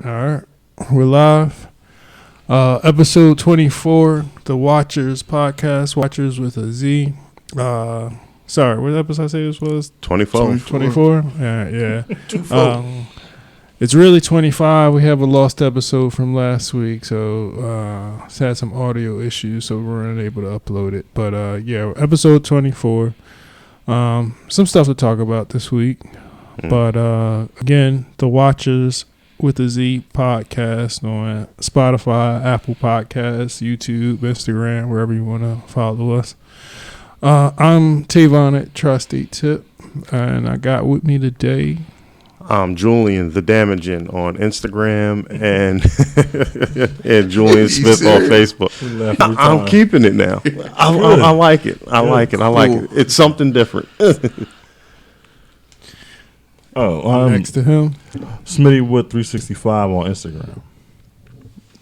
All right. We're live. Episode 24, the Watchers podcast. Watchers with a Z. Sorry, what episode I say this was? 24. 24? Yeah. It's really 25. We have a lost episode from last week, so it's had some audio issues, so we weren't able to upload it. But yeah, episode 24. Some stuff to talk about this week. But again, the Watchers with a Z podcast on Spotify, Apple Podcasts, YouTube, Instagram, wherever you want to follow us. I'm Tavon at Tri-State Tip, and I got with me today. I'm Julian the Damaging on Instagram and and Julian Smith on Facebook. I'm keeping it now. I like it. I like it. It's something different. Next to him, Smittywood 365 on Instagram.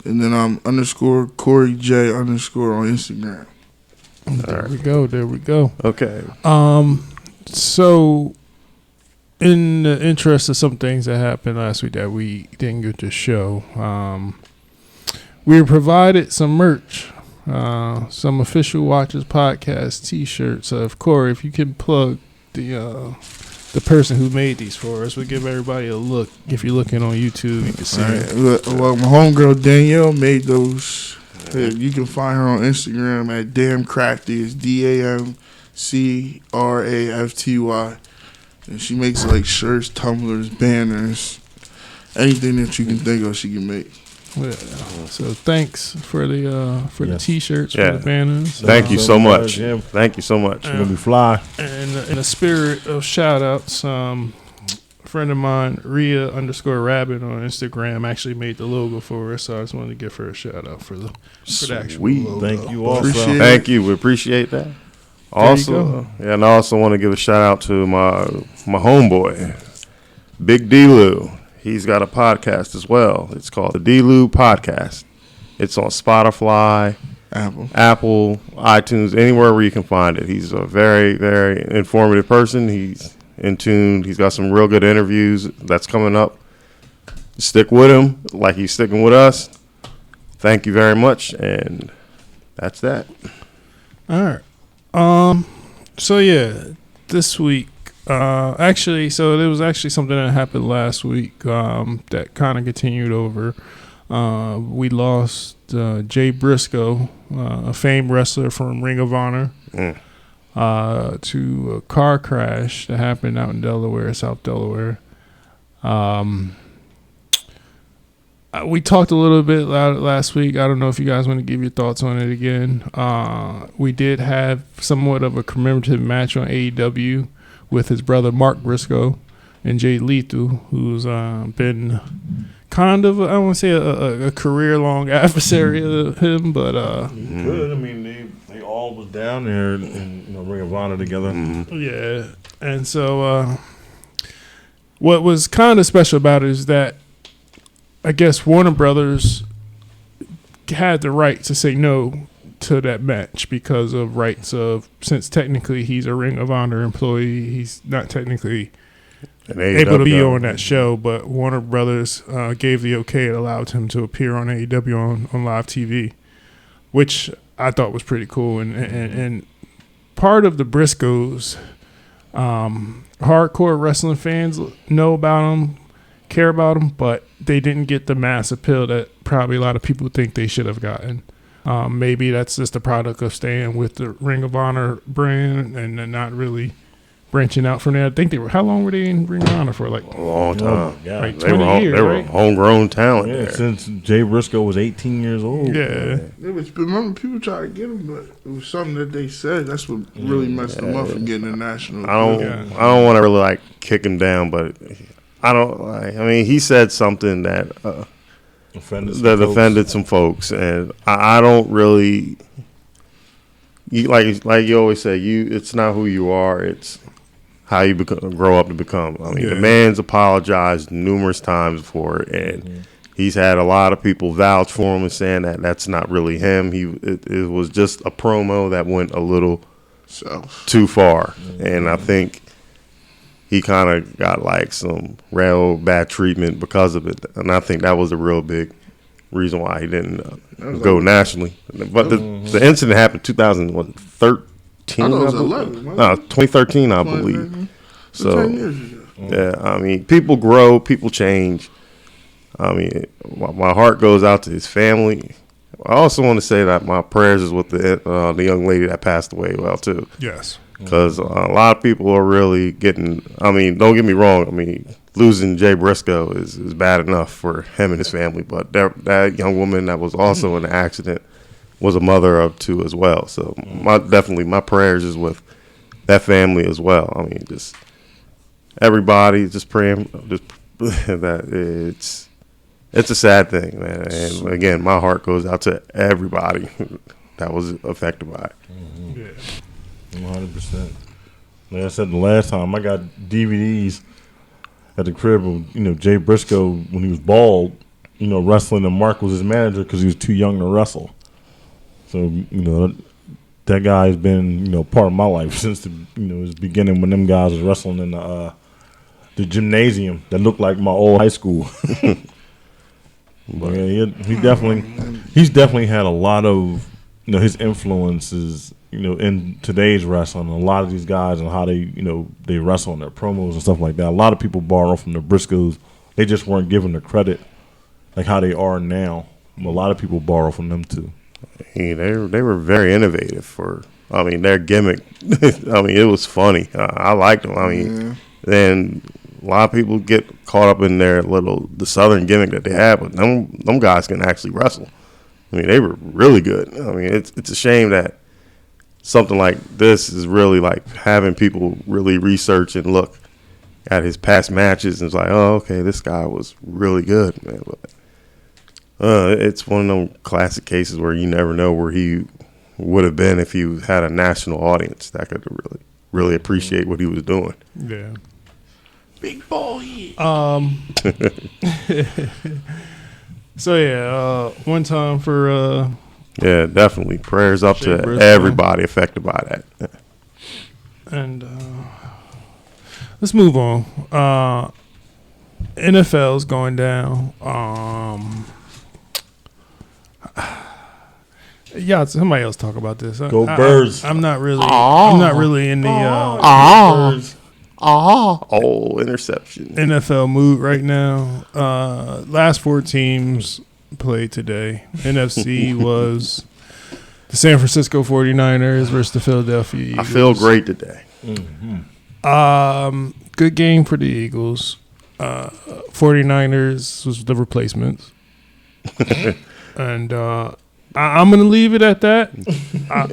And then I'm _ Corey J _ on Instagram. There we go. Okay. So in the interest of some things that happened last week that we didn't get to show, we were provided some merch, some official Watchers podcast T-shirts. Corey, if you can plug the person who made these for us, we'll give everybody a look. If you're looking on YouTube, you can see it. Well, my homegirl Danielle made those. You can find her on Instagram at Damn Crafty. It's DAMCRAFTY. And she makes like shirts, tumblers, banners, anything that you can think of, she can make. Yeah. So thanks for the T-shirts, for the banners. Thank you so much. Thank you so much. You're gonna be fly. And in the spirit of shout outs, a friend of mine, Rhea _Rabbit on Instagram, actually made the logo for us. So I just wanted to give her a shout out for the actual logo. Thank you also. Thank you. We appreciate that. Also, and I also want to give a shout out to my homeboy, Big D-Lou. He's got a podcast as well. It's called the D-Lou Podcast. It's on Spotify, Apple, iTunes, anywhere where you can find it. He's a very, very informative person. He's in tune. He's got some real good interviews that's coming up. Stick with him like he's sticking with us. Thank you very much, and that's that. All right. So yeah, this week, so there was actually something that happened last week, that kind of continued over. We lost, Jay Briscoe, a famed wrestler from Ring of Honor, to a car crash that happened out in Delaware, South Delaware. We talked a little bit last week. I don't know if you guys want to give your thoughts on it again. We did have somewhat of a commemorative match on AEW with his brother Mark Briscoe and Jay Lethal, who's been kind of, I don't want to say a career-long adversary of him, but Good. I mean, they all was down there in Ring of Honor together. Yeah. And so what was kind of special about it is that I guess Warner Brothers had the right to say no to that match because of rights of, since technically he's a Ring of Honor employee, he's not technically able to be on that show, but Warner Brothers gave the okay. It allowed him to appear on AEW on live TV, which I thought was pretty cool. And part of the Briscoes, hardcore wrestling fans know about him, care about them, but they didn't get the mass appeal that probably a lot of people think they should have gotten. Maybe that's just a product of staying with the Ring of Honor brand and not really branching out from there. I think how long were they in Ring of Honor for? Like a long time. Like 20 years, they were homegrown talent. Yeah, since Jay Briscoe was 18 years old. Yeah. Remember, people tried to get him, but it was something that they said. That's what really messed them up from getting a national. I don't want to really like kick him down, but I don't like. I mean, he said something that offended some folks, and I don't really. Like you always say, it's not who you are; it's how you grow up to become. I mean, the man's apologized numerous times for it, and he's had a lot of people vouch for him and saying that that's not really him. It was just a promo that went a little too far, and I think he kind of got like some real bad treatment because of it, and I think that was a real big reason why he didn't go nationally. But the incident happened 2013. I thought it was 11. 2013, I believe. So 10 years ago. yeah, I mean, people grow, people change. I mean, my heart goes out to his family. I also want to say that my prayers is with the young lady that passed away too. Yes. Because a lot of people are really getting. I mean, don't get me wrong. I mean, losing Jay Briscoe is bad enough for him and his family. But that young woman that was also in the accident was a mother of 2 as well. So my prayers is with that family as well. I mean, just everybody just praying that it's a sad thing, man. And again, my heart goes out to everybody that was affected by it. Mm-hmm. Yeah. 100%. Like I said the last time, I got DVDs at the crib of, Jay Briscoe when he was bald, wrestling, and Mark was his manager because he was too young to wrestle. So, that guy has been, part of my life since his beginning when them guys was wrestling in the gymnasium that looked like my old high school. But yeah, he's definitely had a lot of, his influences, in today's wrestling. A lot of these guys and how they wrestle in their promos and stuff like that. A lot of people borrow from the Briscoes. They just weren't given the credit like how they are now. A lot of people borrow from them too. They were very innovative for. I mean, their gimmick. I mean, it was funny. I liked them. I mean, then a lot of people get caught up in the Southern gimmick that they have, but them guys can actually wrestle. I mean, they were really good. I mean, it's a shame that something like this is really like having people really research and look at his past matches and it's like, oh, okay, this guy was really good, man. But it's one of those classic cases where you never know where he would have been if he had a national audience that could really appreciate what he was doing. Yeah. Big boy. So yeah, one time for yeah, definitely prayers up to Briscoe. everybody affected by that. And let's move on. NFL's going down. Yeah, somebody else talk about this. Go Birds. I'm not really. I'm not really in the Interception. NFL mood right now. Last 4 teams played today. NFC was the San Francisco 49ers versus the Philadelphia Eagles. I feel great today. Mm-hmm. Good game for the Eagles. 49ers was the replacements. And I'm going to leave it at that. I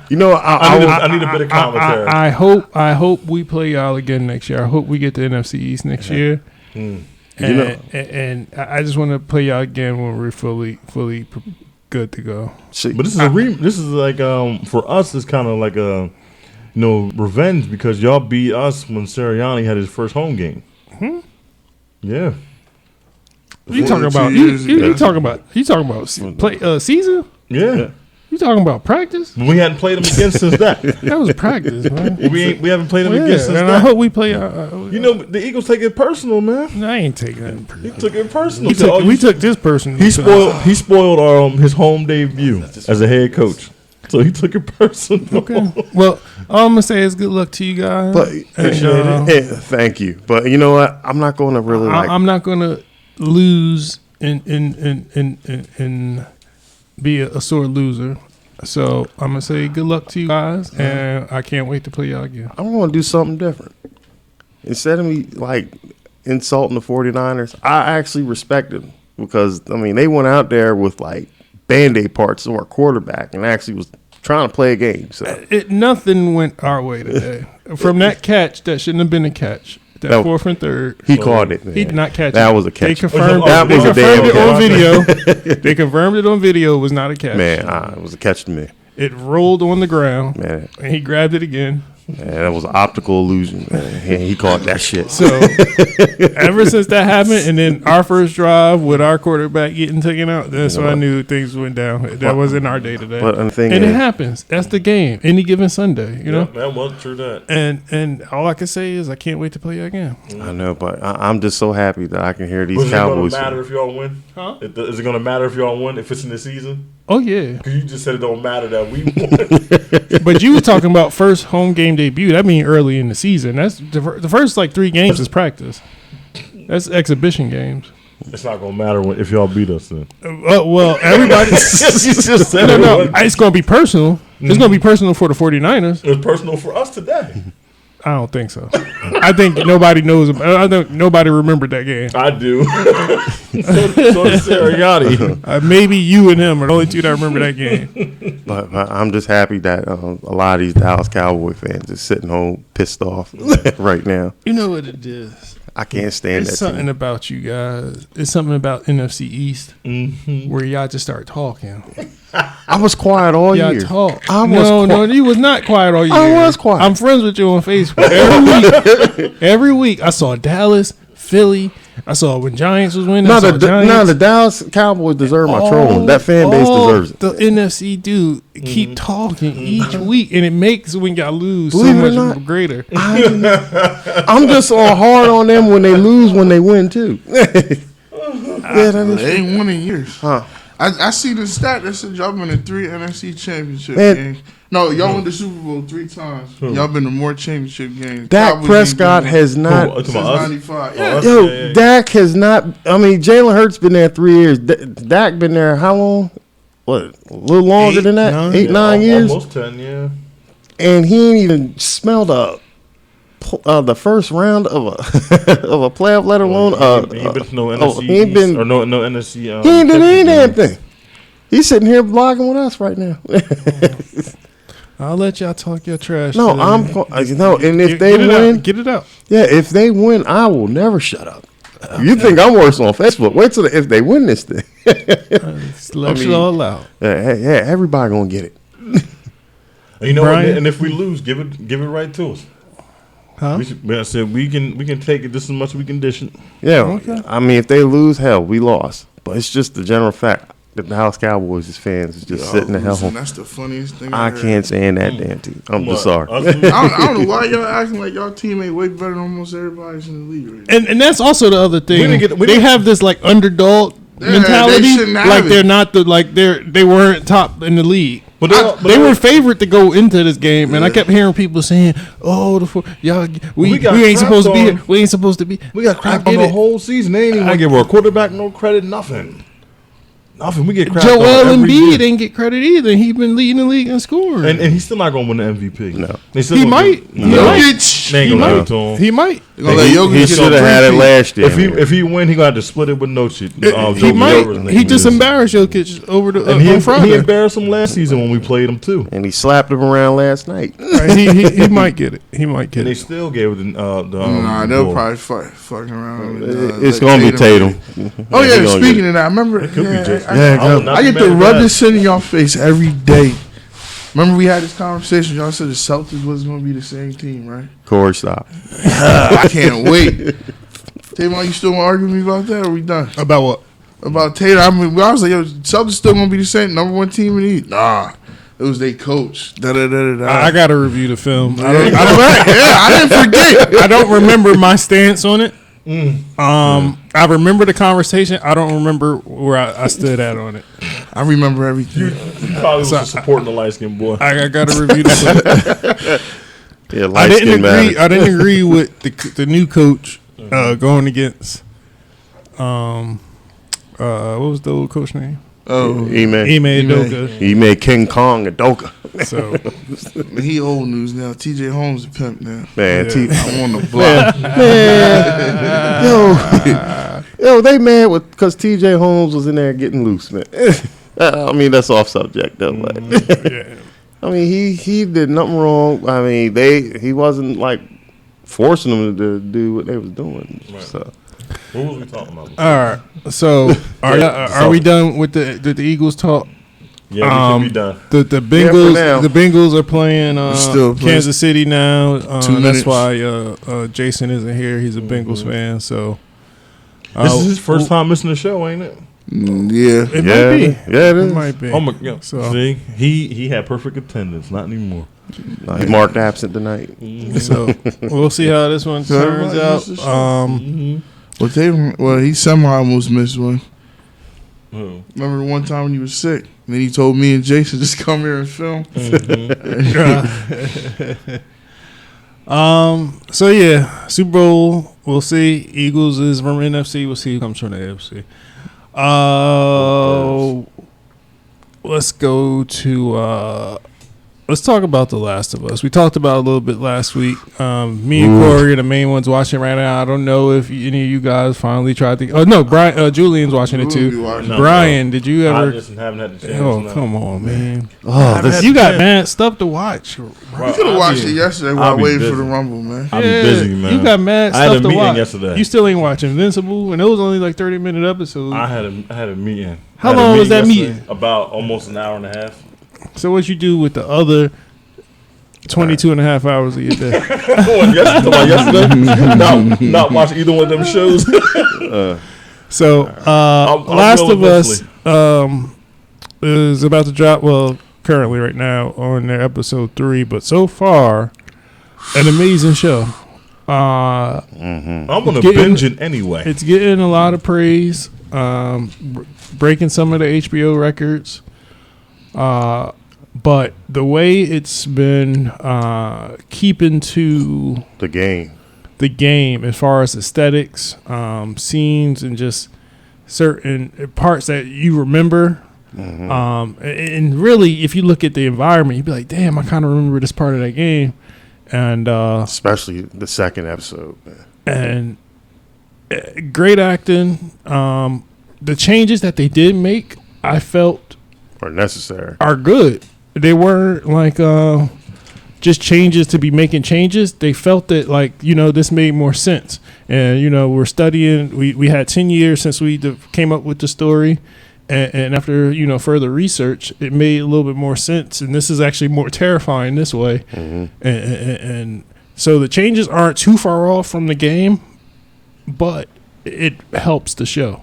need a bit of commentary. I hope we play y'all again next year. I hope we get the NFC East next year. And I just want to play y'all again when we're fully good to go. But this is this is like for us it's kind of like a revenge because y'all beat us when Sirianni had his first home game. Yeah. You talking about? You talking about play season? Yeah. You talking about practice? We hadn't played them again since that. That was practice, man. We haven't played them again since and that. I hope we play. The Eagles take it personal, man. I ain't taking it personal. He took it personal. We took this personal. He spoiled his home debut as a head coach. So he took it personal. Okay. Well, all I'm gonna say is good luck to you guys. But thank you. But you know what? I'm not going to really. I'm not going to lose and be a sore loser. So I'm gonna say good luck to you guys, and I can't wait to play y'all again. I'm going to do something different. Instead of me insulting the 49ers, I actually respect them because they went out there with Band-Aid parts of our quarterback and actually was trying to play a game. So nothing went our way today. From that catch, that shouldn't have been a catch. That 4th and 3rd. He caught it, man. He did not catch it. That was a catch. They confirmed it on video. They confirmed it on video. It was not a catch. Man, it was a catch to me. It rolled on the ground. Man. And he grabbed it again. Yeah, that was an optical illusion, man. He caught that shit. So ever since that happened, and then our first drive with our quarterback getting taken out, that's when I knew things went down. That wasn't our day today. But the thing and is, it happens. That's the game. Any given Sunday, you know. That was true. That. And all I can say is I can't wait to play again. I know, but I'm just so happy that I can hear these Is Cowboys. it going to matter if y'all win? Huh? Is it going to matter if y'all win if it's in the season? Oh yeah. Because you just said it don't matter that we won. But you were talking about first home game debut. That means early in the season. That's the first like 3 games is practice. That's exhibition games. It's not going to matter if y'all beat us then. Well, everybody. You just said no, it. it's going to be personal. It's going to be personal for the 49ers. It was personal for us today. I don't think so. I think nobody knows. I think nobody remembered that game. I do. so does Sirianni. Maybe you and him are the only two that remember that game. But I'm just happy that a lot of these Dallas Cowboy fans is sitting home pissed off right now. You know what it is. I can't stand It's that. something team. about you guys. It's something about NFC East where y'all just start talking. I was quiet all Y'all year. talk. No, You was not quiet all year. I was quiet. I'm friends with you on Facebook. Every week I saw Dallas, Philly. I saw when Giants was winning. No, I saw Giants. the Dallas Cowboys deserve my trolling. That fan base deserves it. The NFC dude keep talking each week, and it makes when y'all lose Believe it or so much not, greater. I'm just on hard on them when they lose, when they win too. Yeah, that is They ain't won in years. Huh. I see the stat that said y'all been in 3 NFC championship Man. games. No, y'all won the Super Bowl 3 times. Y'all been to more championship games. Dak Cowboys Prescott ain't been has not. Who, since talking about us? 95. Oh, Yeah. us? Yo, Yeah. Dak has not. I mean, Jalen Hurts been there 3 years. Dak been there how long? What, a little longer 8, than that? 9? 8, 9 years. Almost 10, yeah. And he ain't even smelled the first round of a of a playoff, let alone He ain't been to no NFC he ain't been. East, or no NFC. He ain't done any damn thing. He's sitting here blogging with us right now. I'll let y'all talk your trash. No, today. and if they win, get it out. yeah, if they win, I will never shut up. You think I'm worse on Facebook? Wait till if they win this thing. Let it all out. Yeah, everybody gonna get it. You know, Brian? and if we lose, give it right to us. Huh? I said we can take it just as much as we can dish it. Yeah, Okay. I mean, if they lose, hell, we lost. But it's just the general fact that the Dallas Cowboys' fans is just sitting the hell Listen, home. that's the funniest thing I heard. can't stand that damn team. I'm just sorry. Us I lose- don't know why y'all acting like y'all team ain't way better than almost everybody's in the league right now. And that's also the other thing. We didn't They have this like underdog Yeah, mentality. they shouldn't have Like it. they're not they weren't top in the league. But They were favored to go into this game, and I kept hearing people saying, "Oh, y'all, we got ain't supposed to be crapped here. We ain't supposed to be." We got crap on the whole season. They ain't even want to give our quarterback no credit, nothing. Nothing. We get crap on Joel every Embiid year. didn't get credit either. He been leading the league in scoring. And he's still not going to win the MVP. No. They still He gonna might. give- He No. might. Jokic. They ain't He gonna give might. it to him. He might. They're gonna let Jokic He get should a have had it three-peat. last year. If he win, he gonna have to split it with no shit. He might. He just embarrassed Jokic over the And he on Friday. embarrassed him last season when we played him too. And he slapped him around last night. Right, he might get it. He might get And they it. still gave it the Nah, they'll ball. probably fucking around. It's gonna be Tatum. Oh He yeah, gonna speaking get of that, I remember. It could be Jason. I would not I be get mad to at rub that. this shit in y'all face every day. Remember we had this conversation. Y'all said the Celtics wasn't gonna be the same team, right? Corey, stop. I can't wait. Tatum, you still want to argue with me about that? Or are we done? About what? About Tatum, I mean, I was like, yo, Celtics still gonna be the same number 1 team in the East. Nah, it was their coach. Da da da da. I got to review the film. I didn't forget. I don't remember my stance on it. I remember the conversation. I don't remember where I stood at on it. I remember everything. You probably was just supporting the light skinned boy. I got to review the film. Yeah, I didn't agree. matters. I didn't agree with the new coach going against. What was the old coach name? Oh, Ime Udoka. He made King Kong a Doka. So man, he old news now. TJ Holmes a pimp now. Man, I'm on the block. yo, they mad because T.J. Holmes was in there getting loose, man. I mean, that's off subject, though. But yeah. I mean, he did nothing wrong. I mean, he wasn't like forcing them to do what they was doing. Right. So What was we talking about? All right. So are we done with the Eagles talk? Yeah, we should be done. The Bengals now. the Bengals are playing Still playing. Kansas City now. 2 minutes. That's why Jason isn't here. He's a Bengals fan, so This is his first time missing the show, ain't it? Yeah. it might be. Yeah, it It is. might be. Oh my god! So- See, he had perfect attendance. Not anymore. He marked absent tonight. So we'll see how this one So turns everybody out. misses Well, he somehow almost missed one. Oh. Remember the one time when he was sick? And then he told me and Jason just come here and film. So yeah, Super Bowl. We'll see. Eagles is from NFC. We'll see who comes from the AFC. Let's go to. Let's talk about The Last of Us. We talked about it a little bit last week. Me and Corey are the main ones watching right now. I don't know if any of you guys finally tried to. Oh no, Brian, Julian's watching it too. No, Brian, did you I ever? just haven't had the chance. Oh no. come on, man! Oh, this You got mad stuff to watch. Bro, You could have watched it yesterday while I'll be waiting busy. for the Rumble, man. I'll be busy, man. You got mad I had stuff a to meeting watch. yesterday. You still ain't watching Invincible, and it was only like 30-minute episodes. I had a meeting. How I had a long was that yesterday, meeting? About almost an hour and a half. So what you do with the other 22 and a half hours of your day? yesterday? Not watch either one of them shows. So I'll Last go of Us is about to drop, well, currently right now on their episode 3, but so far, an amazing show. I'm gonna Getting- binge it anyway. It's getting a lot of praise, breaking some of the HBO records. But the way it's been keeping to the game. the game as far as aesthetics, scenes, and just certain parts that you remember. And really, if you look at the environment, you'd be like, damn, I kind of remember this part of that game. And Especially the second episode. Man. and great acting. The changes that they did make, I felt, Or necessary. are good. They weren't like just changes to be making changes. They felt that, like, this made more sense. And we're studying. We had 10 years since we came up with the story, and after further research, it made a little bit more sense. And this is actually more terrifying this way. And so the changes aren't too far off from the game, but it helps the show.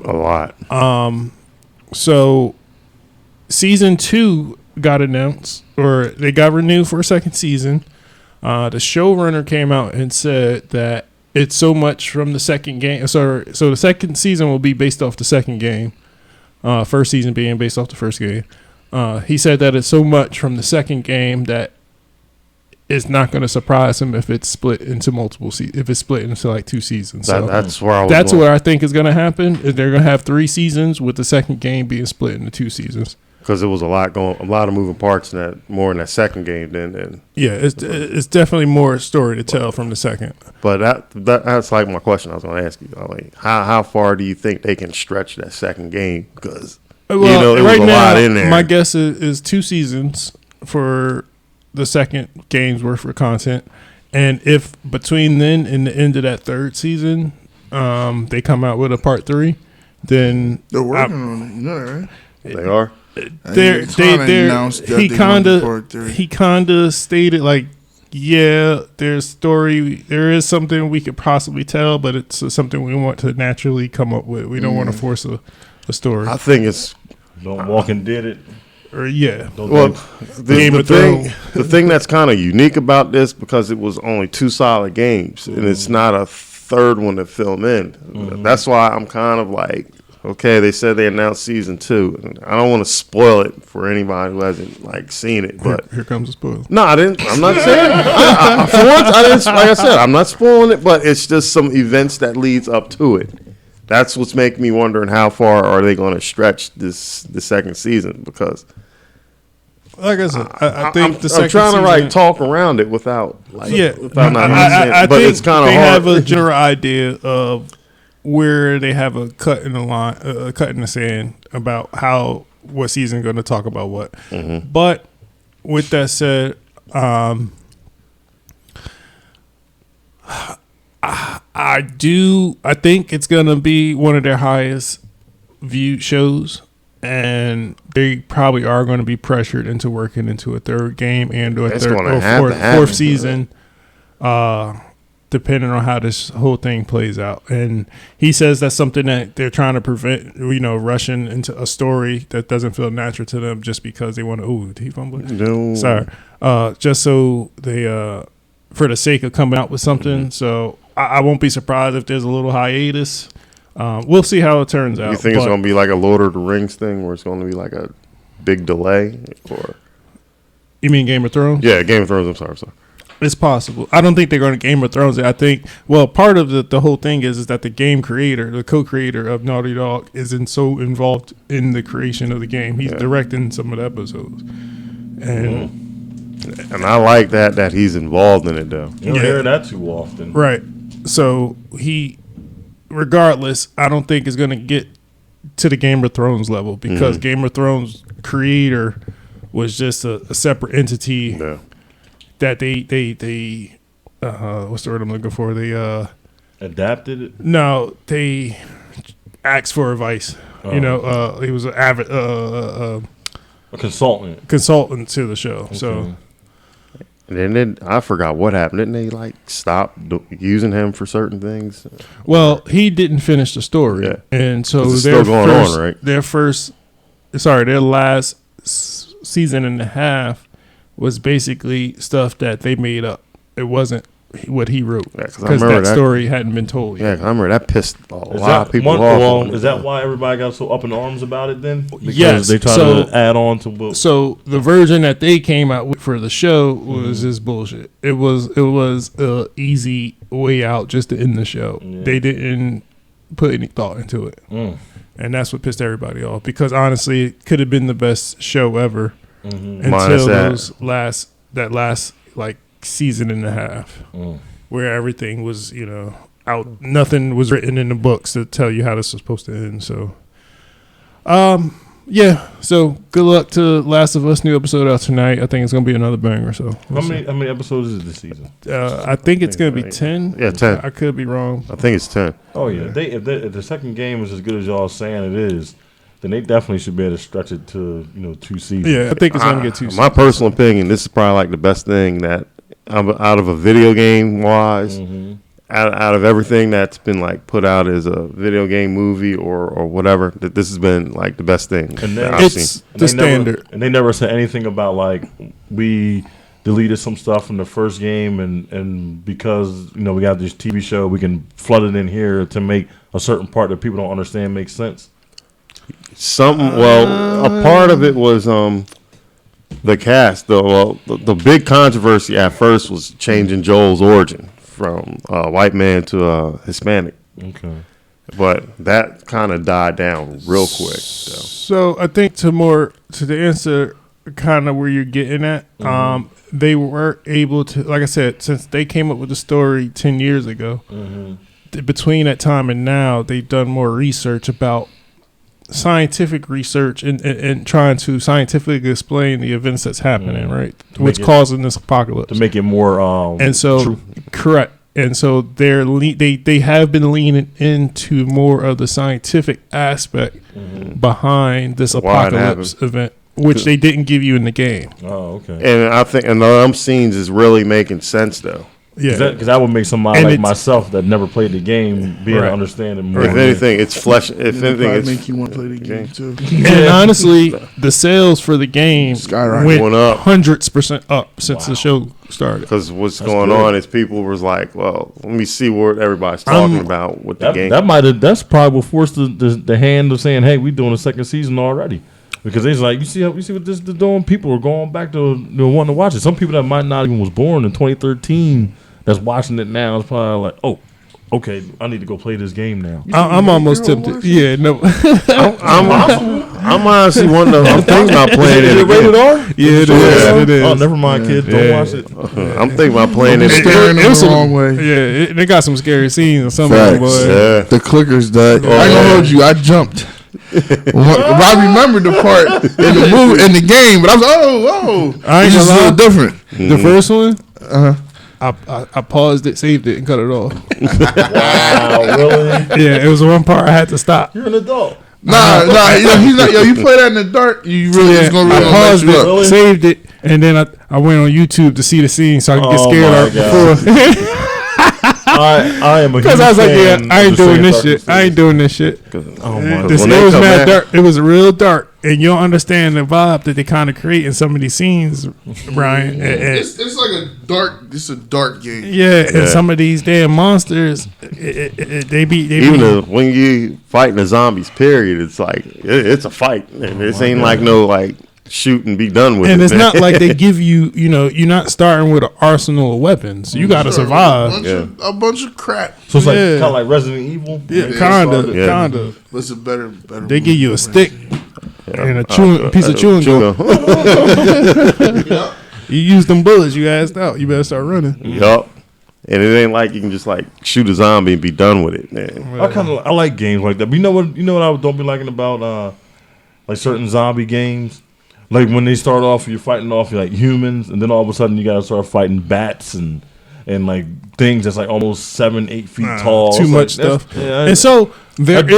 A lot. So season 2 got announced, or they got renewed for a second season. The showrunner came out and said that it's so much from the second game. So the second season will be based off the second game. First season being based off the first game. He said that it's so much from the second game that it's not going to surprise him if it's split into multiple if it's split into like 2 seasons. So That's where I was that's going. what I think is going to happen. Is they're going to have 3 seasons with the second game being split into 2 seasons. Because there was a lot of moving parts in that second game than. Yeah, it's definitely more story to tell from the second. But that's like my question I was going to ask you. Like, how far do you think they can stretch that second game? Because there was right a now, lot in there. my guess is 2 seasons for the second game's worth of content, and if between then and the end of that 3rd season, they come out with a part 3, then They're working on it. You know that, right? They are. he kind of stated like, yeah, there is something we could possibly tell, but it's something we want to naturally come up with. We don't want to force a story. I think it's. Don't walk and did it. Or yeah, Well, the thing that's kind of unique about this, because it was only 2 solid games, and it's not a third one to film in. That's why I'm kind of like, okay, they said they announced season 2. And I don't want to spoil it for anybody who hasn't seen it, but here comes the spoiler. no, I didn't. I'm not saying. For once, I didn't. Like I said, I'm not spoiling it, but it's just some events that leads up to it. That's what's making me wondering how far are they going to stretch the second season, because. Like I said, I think I'm the second trying to season, talk around it without not I but think it's kind of they hard. have a general idea of where they have a cut in the line, a cut in the sand about what season going to talk about what. But with that said, I think it's going to be one of their highest viewed shows and they probably are going to be pressured into working into a third game and or It's third gonna or have to happen. fourth season, depending on how this whole thing plays out. And he says that's something that they're trying to prevent, rushing into a story that doesn't feel natural to them just because they want to. Ooh, did he fumble? No. Sorry. Just so they, for the sake of coming out with something. So I won't be surprised if there's a little hiatus. We'll see how it turns out. You think it's going to be like a Lord of the Rings thing where it's going to be like a big delay? Or You mean Game of Thrones? Yeah, Game of Thrones. I'm sorry. It's possible. I don't think they're going to Game of Thrones it. I think, part of the whole thing is that the game creator, the co-creator of Naughty Dog, is so involved in the creation of the game. He's directing some of the episodes. And I like that he's involved in it, though. You don't hear that too often. Right. So regardless, I don't think it's going to get to the Game of Thrones level because Game of Thrones creator was just a separate entity that they what's the word I'm looking for? They adapted it? No, they asked for advice. He was an avid a consultant to the show. Okay. So And then I forgot what happened. Didn't they stop using him for certain things? Well, he didn't finish the story, and so it's still going on, right? Their last season and a half was basically stuff that they made up. It wasn't what he wrote because that story hadn't been told yet. Yeah, I remember that pissed a lot of people off. Is that why everybody got so up in arms about it then? Because yes, they tried to add on to what. So the version that they came out with for the show was just bullshit. It was a easy way out just to end the show. Yeah. They didn't put any thought into it, and that's what pissed everybody off. Because honestly, it could have been the best show ever until that last season and a half where everything was out. Nothing was written in the books to tell you how this was supposed to end. So so good luck to Last of Us new episode out tonight. I think it's gonna be another banger. So how many episodes is it this season? I think it's gonna be 10. Yeah, 10. I could be wrong. I think it's 10. Oh yeah, if the second game is as good as y'all saying it is, then they definitely should be able to stretch it to 2 seasons. Yeah, I think it's gonna get 2 seasons. My personal opinion, this is probably the best thing that out of a video game wise, out of everything that's been put out as a video game movie or whatever, that this has been the best thing that I've seen. The standard. And they never said anything about we deleted some stuff from the first game and because we got this TV show, we can flood it in here to make a certain part that people don't understand make sense. A part of it was the cast. The big controversy at first was changing Joel's origin from white man to Hispanic. Okay, but that kind of died down real quick. So I think to the answer, kind of where you're getting at, they were able to, like I said, since they came up with the story 10 years ago. Between that time and now, they've done more research about scientific research and trying to scientifically explain the events that's happening, right? What's causing this apocalypse. To make it more and so true. Correct. And so they have been leaning into more of the scientific aspect behind this apocalypse event, which they didn't give you in the game. Oh, okay. And I think some scenes is really making sense though. Yeah, because that would make somebody like myself that never played the game be able to understand it more. If anything, it's flesh. If anything, it's make you want to play the game too. And honestly, the sales for the game went up 100% up since the show started. Because what's going on is people was like, well, let me see what everybody's talking about with the game. That's probably what forced the hand of saying, hey, we doing a second season already. Because it's you see what this is doing? People are going back to wanting to watch it. Some people that might not even was born in 2013 that's watching it now is probably oh, okay, I need to go play this game now. I'm almost tempted. Yeah, no. I'm honestly wondering. I'm thinking about playing it. Rated R? Yeah, it is. Oh, never mind, kids. Don't watch it. I'm thinking about playing it. It was the wrong way. Yeah, they got some scary scenes or something. The clickers died. I ain't gonna hold you. I jumped. I remember the part in the movie in the game, but I was I ain't just a little different. The first one, I paused it, saved it, and cut it off. Wow, really? Yeah, it was one part I had to stop. You're an adult. Nah, he's not. Yo, you play that in the dark, you really just gonna I really paused mess you it, up. saved it, and then I went on YouTube to see the scene so I could get scared before. I am a Because I was like, yeah, I ain't doing this shit. I ain't doing this shit. Oh my It was mad dark. It was real dark, and you don't understand the vibe that they kind of create in some of these scenes, Brian. It's like a dark. It's a dark game. Yeah, and some of these damn monsters, they be when you fighting the zombies. Period. It's like it's a fight, and this ain't like no like shoot and be done with and it. it's not like they give you, you're not starting with an arsenal of weapons. You got to survive. A bunch of crap. So it's like kind of like Resident Evil. Yeah, kind of. Listen, better. They give you a stick and a piece of chewing gum. You use them bullets. You asked out. You better start running. Yup. And it ain't like you can just like shoot a zombie and be done with it, man. I like games like that. But you know what I don't be liking about like certain zombie games. Like when they start off, you're fighting off like humans, and then all of a sudden you gotta start fighting bats and like things that's like almost 7-8 feet tall. Too much stuff. Yeah, and so there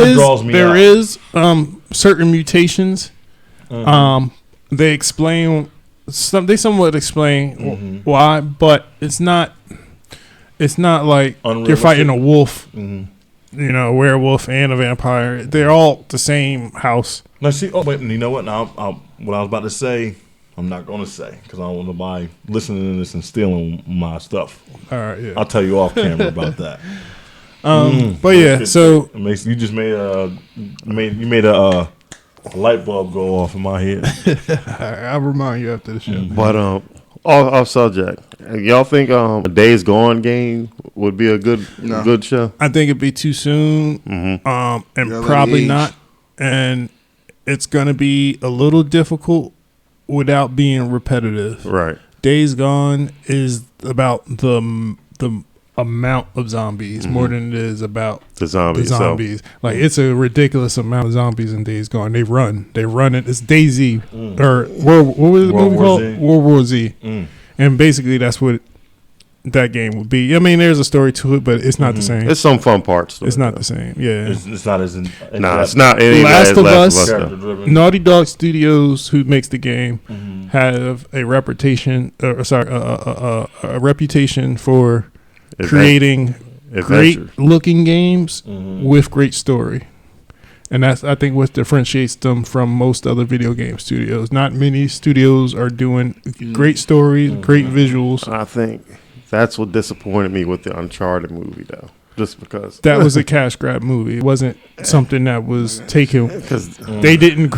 is certain mutations. They explain they somewhat explain why, but it's not like you're fighting a wolf. A werewolf and a vampire. They're all the same house. Now, see, wait, you know what? Now, what I was about to say, I'm not going to say because I don't want nobody listening to this and stealing my stuff. All right, yeah. I'll tell you off camera about that. But yeah, so you just made a light bulb go off in my head. I'll remind you after the show. But off subject, y'all think a Days Gone game would be a good show? I think it'd be too soon, and probably not. And it's gonna be a little difficult without being repetitive. Right. Days Gone is about the amount of zombies more than it is about the zombies. Like it's a ridiculous amount of zombies in Days Gone. They run it. It's DayZ or what was the movie called? World War Z. And basically that's what that game would be. I mean, there's a story to it, but it's not the same. It's some fun parts. It's not the same. Yeah, it's not as it's not. Last of Us. Naughty Dog Studios, who makes the game, have a reputation. A reputation for creating great looking games with great story. And that's, I think, what differentiates them from most other video game studios. Not many studios are doing great stories, great visuals. I think that's what disappointed me with the Uncharted movie, though. Just because that was a cash grab movie. It wasn't something that was taken because they didn't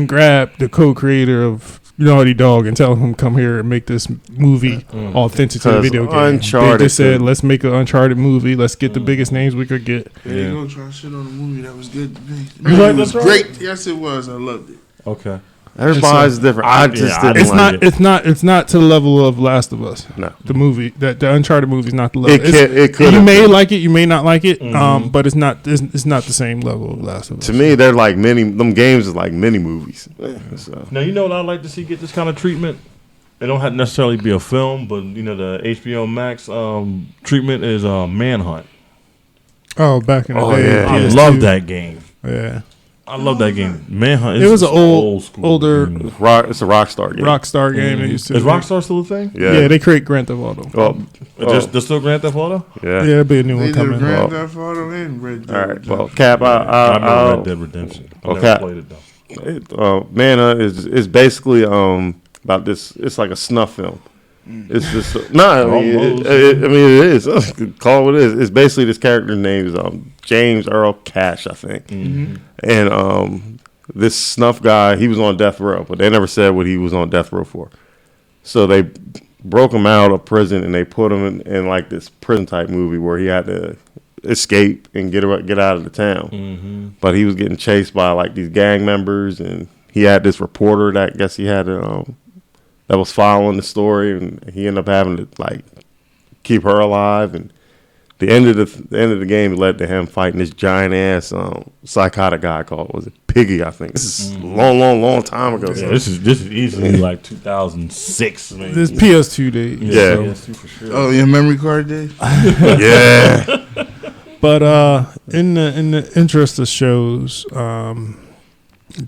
grab the co-creator of Naughty Dog and tell him come here and make this movie authentic to the video game. Uncharted, they just said, let's make an Uncharted movie. Let's get the biggest names we could get. There you go, trying to shit on the movie that was good to me. It was great. Yes, it was. I loved it. Okay. Everybody's different. I just didn't it's not to the level of Last of Us. No, the movie the Uncharted movie is not the level. It could. You may like it, you may not like it. But it's not the same level of Last of Us. To me, they're like them games is like mini movies. So. Now you know what I'd like to see get this kind of treatment. It don't have to necessarily be a film, but the HBO Max treatment is Manhunt. Oh, back in the day, yeah. I love that game. Yeah. I love that game. Manhunt. It was an older. Game. It's a Rockstar game. Rockstar game. They used to is Rockstar still a thing? Yeah, they create Grand Theft Auto. There's still Grand Theft Auto? Yeah. There'll be a new one coming. Grand Theft Auto and Red Dead. All right. Well, Cap, I remember Red Dead Redemption. I never played it though. Manhunt is basically about this. It's like a snuff film. It's just it is. Call it what it is. It's basically this character's name is James Earl Cash, I think. And this snuff guy, he was on death row, but they never said what he was on death row for. So they broke him out of prison and they put him in like this prison type movie where he had to escape and get out of the town. But he was getting chased by like these gang members, and he had this reporter that I guess he had that was following the story, and he ended up having to like keep her alive. And the end of the game led to him fighting this giant ass psychotic guy called Piggy, I think. This is a long time ago. Yeah, this is easily like 2006. Maybe. This PS2 days. Yeah. PS2 for sure. Oh, your memory card days? Yeah. But in the interest of shows,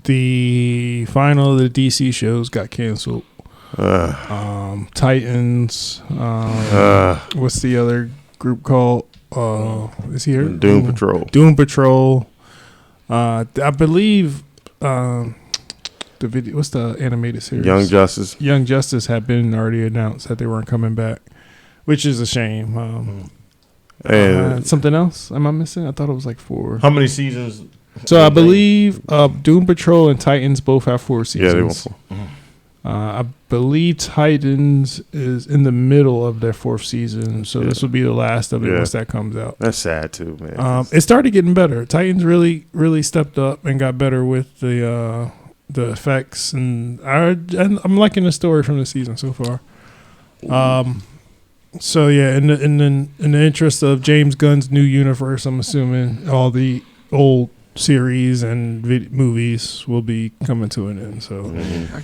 the final of the DC shows got canceled. Titans. What's the other group called? Is here Doom Patrol. Doom Patrol. I believe the video. What's the animated series? Young Justice. Young Justice had been already announced that they weren't coming back, which is a shame. And something else? Am I missing? I thought it was like 4. How many seasons? So I believe Doom Patrol and Titans both have 4 seasons. yeah, they were 4. I believe Titans is in the middle of their 4th season, so this will be the last of it once that comes out. That's sad too, man. It started getting better. Titans really stepped up and got better with the effects, and I'm liking the story from the season so far. So yeah, in the interest of James Gunn's new universe, I'm assuming all the old series and movies will be coming to an end. So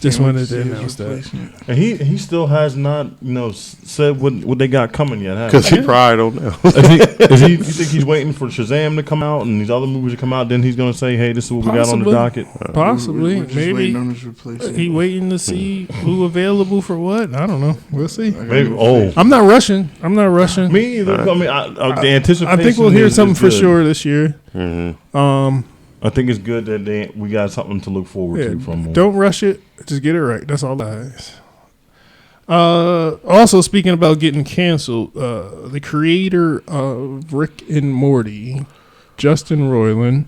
just wanted to announce that. And he still has not, said what they got coming yet. Because he probably don't know. You think he's waiting for Shazam to come out and these other movies to come out? Then he's going to say, "Hey, this is what we got on the docket." Possibly, We're just maybe waiting on his replacement. he waiting to see who available for what. I don't know. We'll see. Maybe. I'm not rushing. Me either. I mean, the anticipation. I think we'll hear is something for good. sure this year. I think it's good that we got something to look forward to from them. Don't rush it. Just get it right. That's all that is. Also, speaking about getting canceled, the creator of Rick and Morty, Justin Roiland.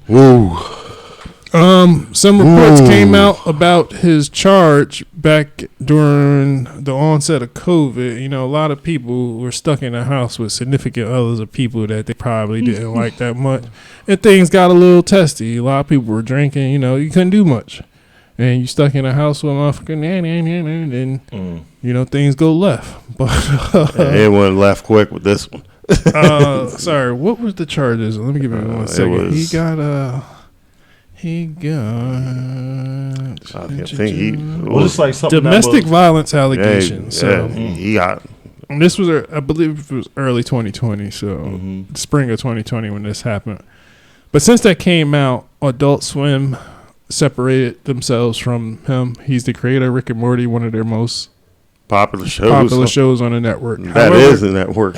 Some reports came out about his charge back during the onset of COVID. A lot of people were stuck in a house with significant others of people that they probably didn't like that much. And things got a little testy. A lot of people were drinking, you couldn't do much. And you stuck in a house with a motherfucking and things go left. But it went left quick with this one. Sorry, what was the charges? Let me give you 1 second. He got. I think he was like something domestic violence allegations. He got. This was, I believe, it was early 2020, so spring of 2020 when this happened. But since that came out, Adult Swim separated themselves from him. He's the creator of Rick and Morty, one of their most popular shows on the network. That is a network.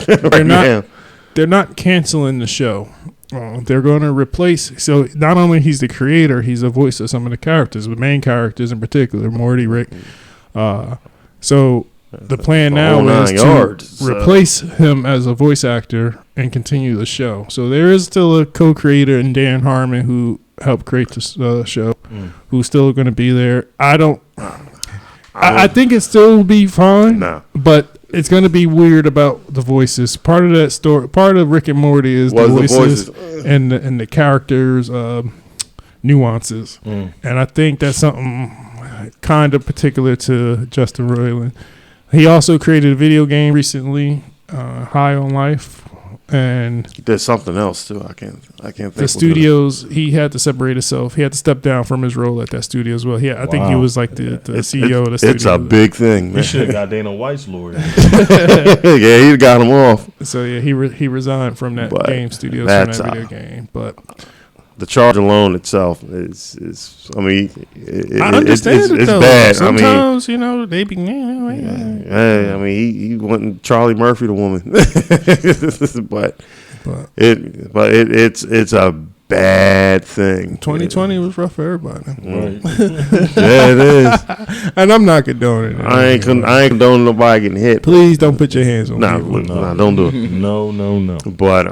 They're not canceling the show. They're going to replace. So not only he's the creator, he's the voice of some of the characters, the main characters in particular, Morty, Rick. So the plan now is to replace him as a voice actor and continue the show. So there is still a co-creator in Dan Harmon who helped create the show, who's still going to be there. I think it still will be fine, but it's going to be weird about the voices. Part of that story, part of Rick and Morty is the voices and the characters' nuances. And I think that's something kind of particular to Justin Roiland. He also created a video game recently, High on Life. And he did something else too. I can't think. The studios, he had to separate himself. He had to step down from his role at that studio as well. I think he was like the CEO of the studio. It's a big thing, man. He should have got Dana White's lawyer. Yeah, he got him off. So yeah, he resigned from that game studio from that video game. But the charge alone itself is I mean, I understand it's though. bad. Sometimes they be. I mean, he went Charlie Murphy the woman, but it's a bad thing. 2020 was rough for everybody. Right. Yeah, it is. And I'm not condoning it. I ain't condoning nobody getting hit. Please don't put your hands on me. No, don't do it. No. But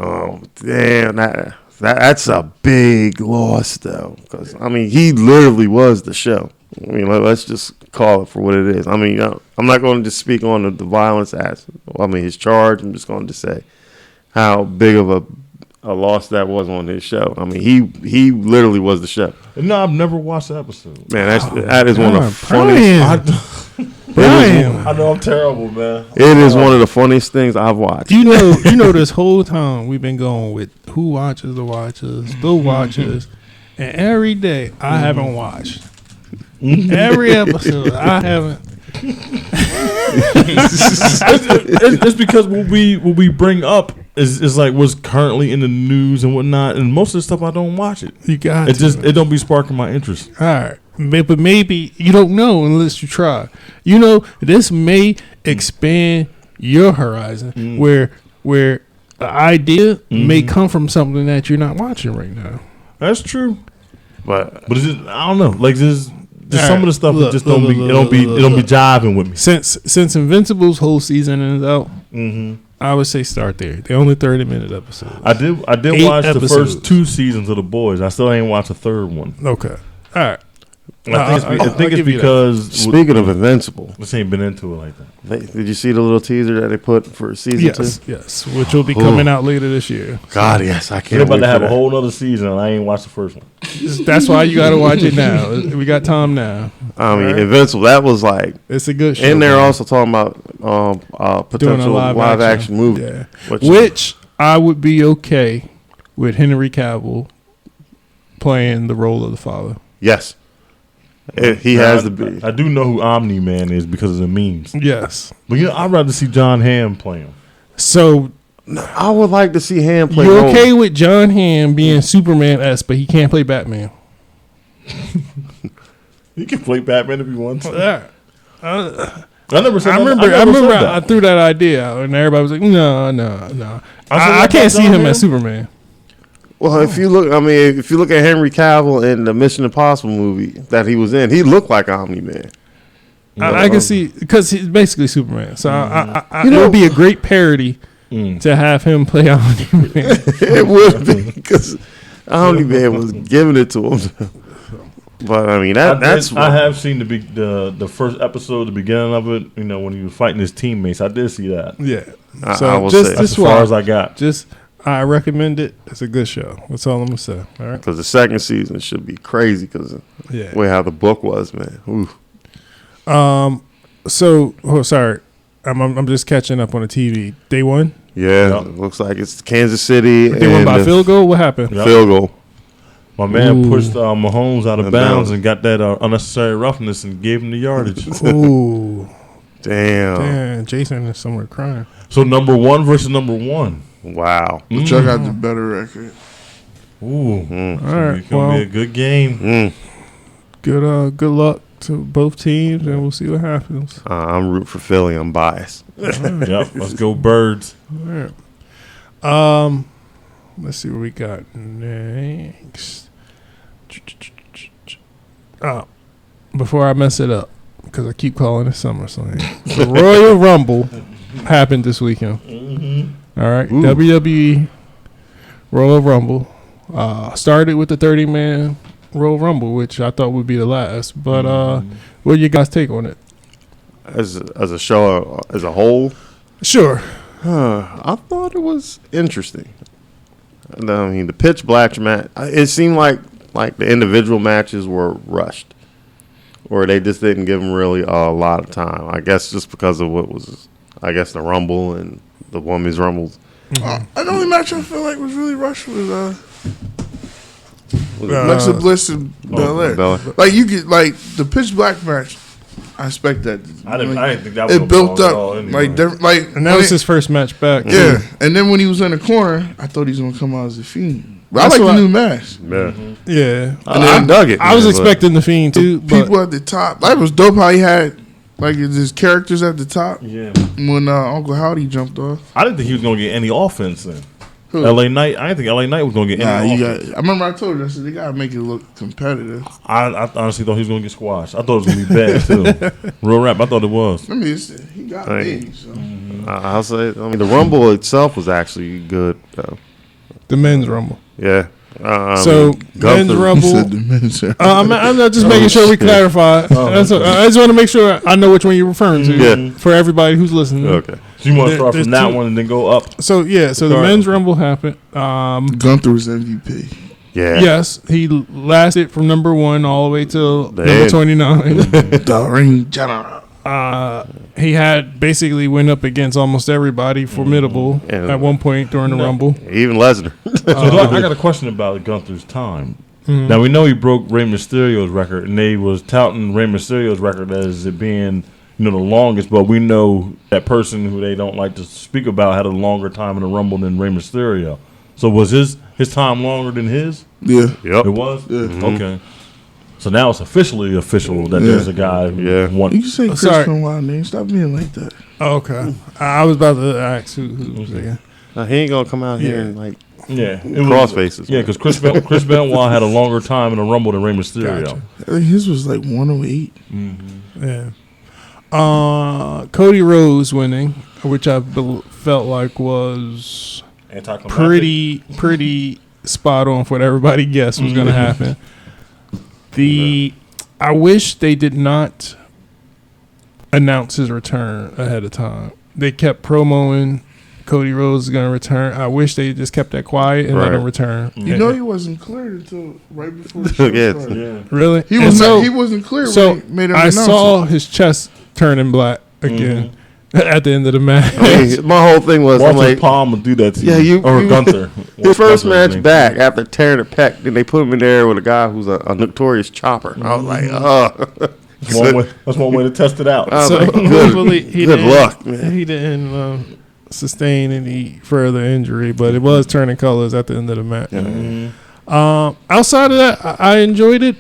damn, that's a big loss though, because I mean he literally was the show. I mean, let's just call it for what it is. I mean, I'm not going to just speak on the violence aspect. I mean, his charge. I'm just going to say how big of a loss that was on his show. I mean, he literally was the show. No, I've never watched the episode. Man, that is one of the funniest. Brian, I know I'm terrible, man. It is one of the funniest things I've watched. You know, this whole time we've been going with who watches the watchers, the watchers, and every day I haven't watched. Every episode I haven't. It's because when we bring up is like what's currently in the news and whatnot, and most of the stuff I don't watch it. You got It don't be sparking my interest. All right. But maybe you don't know unless you try. You know, this may expand your horizon where the idea may come from something that you're not watching right now. That's true. But But it's just, I don't know. Like there's All some of the right, stuff look, that just look, don't be look, it don't be look, it don't be look. jiving with me. Since Invincible's whole season is out, Mm-hmm. I would say start there. They're only 30-minute episodes. I did 8 watch the episodes. first 2 seasons of The Boys. I still ain't watched the third one. Okay. All right. I think it's because speaking of Invincible, this ain't been into it like that. did you see the little teaser that they put for season 2? Yes, which will be coming out later this year. God, yes, I can't. They're about wait to have for a that. whole other season, and I ain't watched the first one. That's why you got to watch it now. We got time now. I mean, Right. Invincible. That was like, It's a good show. and they're man. also talking about Doing potential a live action movie. Yeah. Which, Which I would be okay with Henry Cavill playing the role of the father. yes, he has to be. I do know who Omni Man is because of the memes. Yes. But I'd rather see John Hamm play him. So I would like to see Ham play. you're Nolan. okay with John Hamm being Superman-esque, but he can't play Batman. He can play Batman if he wants. Yeah. I never said I that. remember that. I threw that idea out, and everybody was like, no. I what can't about see John him Hamm? as Superman. Well, if you look at Henry Cavill in the Mission Impossible movie that he was in, he looked like Omni Man. I can see, because he's basically Superman. So You it know- would be a great parody to have him play Omni-Man. It would be because Omni Man was giving it to him. But I mean, that's I have seen the first episode, the beginning of it. When he was fighting his teammates, I did see that. Yeah. I So will just say. That's this as far why, as I got. I recommend it. It's a good show. That's all I'm gonna say. All right. because the second season should be crazy because Yeah. the way how the book was, man. Ooh. So, sorry, I'm just catching up on the TV. Day one. Yeah, Yep. it looks like it's Kansas City. They won and by the field goal. What happened? Yep. Field goal. My man Ooh. pushed Mahomes out of And bounds bounds. and got that unnecessary roughness and gave him the yardage. Ooh, Damn. damn! Jason is somewhere crying. So number 1 versus number 1. Wow. But y'all got the better record. Ooh, All right. it's gonna be a good game. Mm. Good luck to both teams, and we'll see what happens. I'm rooting for Philly. I'm biased. Yep, let's go Birds. All right. Let's see what we got next. Before I mess it up, because I keep calling it SummerSlam. The Royal Rumble happened this weekend. All right, Ooh. WWE Royal Rumble started with the 30-man Royal Rumble, which I thought would be the last. But what do you guys take on it? As a show as a whole, Sure. I thought it was interesting. I mean, the pitch black match. It seemed like the individual matches were rushed, or they just didn't give them really a lot of time. I guess just because of what was, the Rumble and the Women's Rumbles. The only match I feel like was really rushed was Was it Alexa Bliss and Belair. Belair? Like you get the pitch black match. I expect that. I didn't think that was It built long at up all anyway. And that was his first match back. Yeah, and then when he was in the corner, I thought he was gonna come out as a Fiend. But That's I like what the new match. Yeah, Yeah. I dug it. I was man, but- expecting the Fiend too. But People at the top. That was dope how he had his characters at the top Yeah, when Uncle Howdy jumped off. I didn't think he was gonna get any offense then. Who? LA Knight. I didn't think LA Knight was gonna get Nah, any you offense. got. I remember I told you. I said they gotta make it look competitive. I honestly thought he was gonna get squashed. I thought it was gonna be bad too. Real rap. I thought it was. I mean, he got Hey. big. So. I'll say. I mean, the Rumble itself was actually good. the men's Rumble. Yeah. So men's Gunther- Rumble. I'm just making sure we clarify. I just want to make sure I know which one you're referring to. Yeah. For everybody who's listening. Okay. So you want to There- start there's from that two- one and then go up? So yeah. So the Sorry. men's Rumble happened. Gunther was MVP. Yeah. Yes, he lasted from number 1 all the way till The number end. 29. The ring general. He had basically went up against almost everybody formidable Yeah. at one point during the Rumble. Even Lesnar. So I got a question about Gunther's time. Now we know he broke Rey Mysterio's record, and they was touting Rey Mysterio's record as it being, the longest, but we know that person who they don't like to speak about had a longer time in the Rumble than Rey Mysterio. So was his time longer than his? Yeah. Yep. It was? Yeah. Okay. So now it's officially official that there's a guy who won. You can say Chris Benoit name. Stop being like that. Okay. I was about to ask who was there. He ain't gonna come out here and like cross faces. Yeah, because Chris Benoit had a longer time in the Rumble than Rey Mysterio. Gotcha. I think his was like 108. Yeah. Cody Rhodes winning, which I felt like was pretty spot on for what everybody guessed was going to happen. I wish they did not announce his return ahead of time. They kept promoting Cody Rhodes is going to return. I wish they just kept that quiet and let him return. You know, he wasn't cleared until right before the show started. Yeah. Really? He wasn't clear when he made an I announcement. saw his chest turning black again at the end of the match. I mean, my whole thing was, I'm Walter like, Palm would do that to you. Yeah, or Gunther. His first match back after tearing the pec, then they put him in there with a guy who's a notorious chopper. I was like, That's one way to test it out. I was So like, hopefully good luck, man. He didn't sustain any further injury, but it was turning colors at the end of the match. Outside of that, I enjoyed it.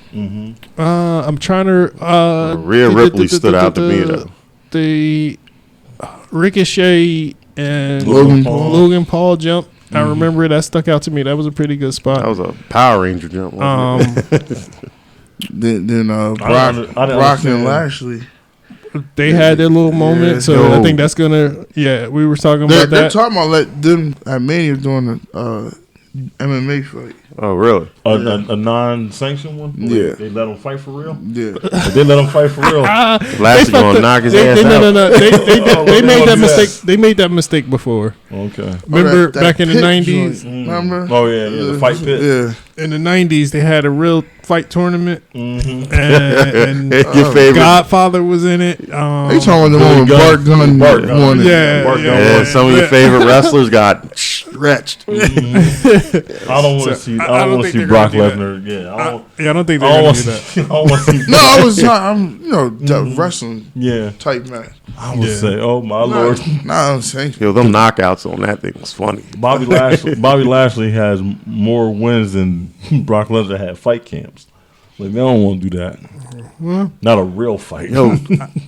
I'm trying to. Rhea Ripley stood out to me though. The Ricochet and Logan Paul jump. I remember that stuck out to me. That was a pretty good spot. That was a Power Ranger jump. Then Brock and Lashley. They had their little moment, so I think that's gonna. Yeah, we were talking about that. They're talking about let them at Mania doing an MMA fight. Oh, really? A non-sanctioned one? Yeah. They let him fight for real? Yeah. They let him fight for real? Lashley gonna knock his ass out. No. They made that mistake. They made that mistake before. Okay. Remember that back in the pit 90s? joint, remember? Oh, yeah, the fight pit. Yeah. In the 90s, they had a real fight tournament, and Your favorite? Godfather was in it. They talking about the one with Bart Gunn won it. Yeah. Some of your favorite wrestlers got stretched. I don't want to see. I don't want to see Brock Lesnar. Yeah, I don't think they're going to do that. I don't want to see. No, I was that wrestling type match. I would say, oh my lord. Nah, I'm saying. Yo, them knockouts on that thing was funny. Bobby Lashley has more wins than Brock Lesnar had fight camps. Like, they don't want to do that. Not a real fight. Yo,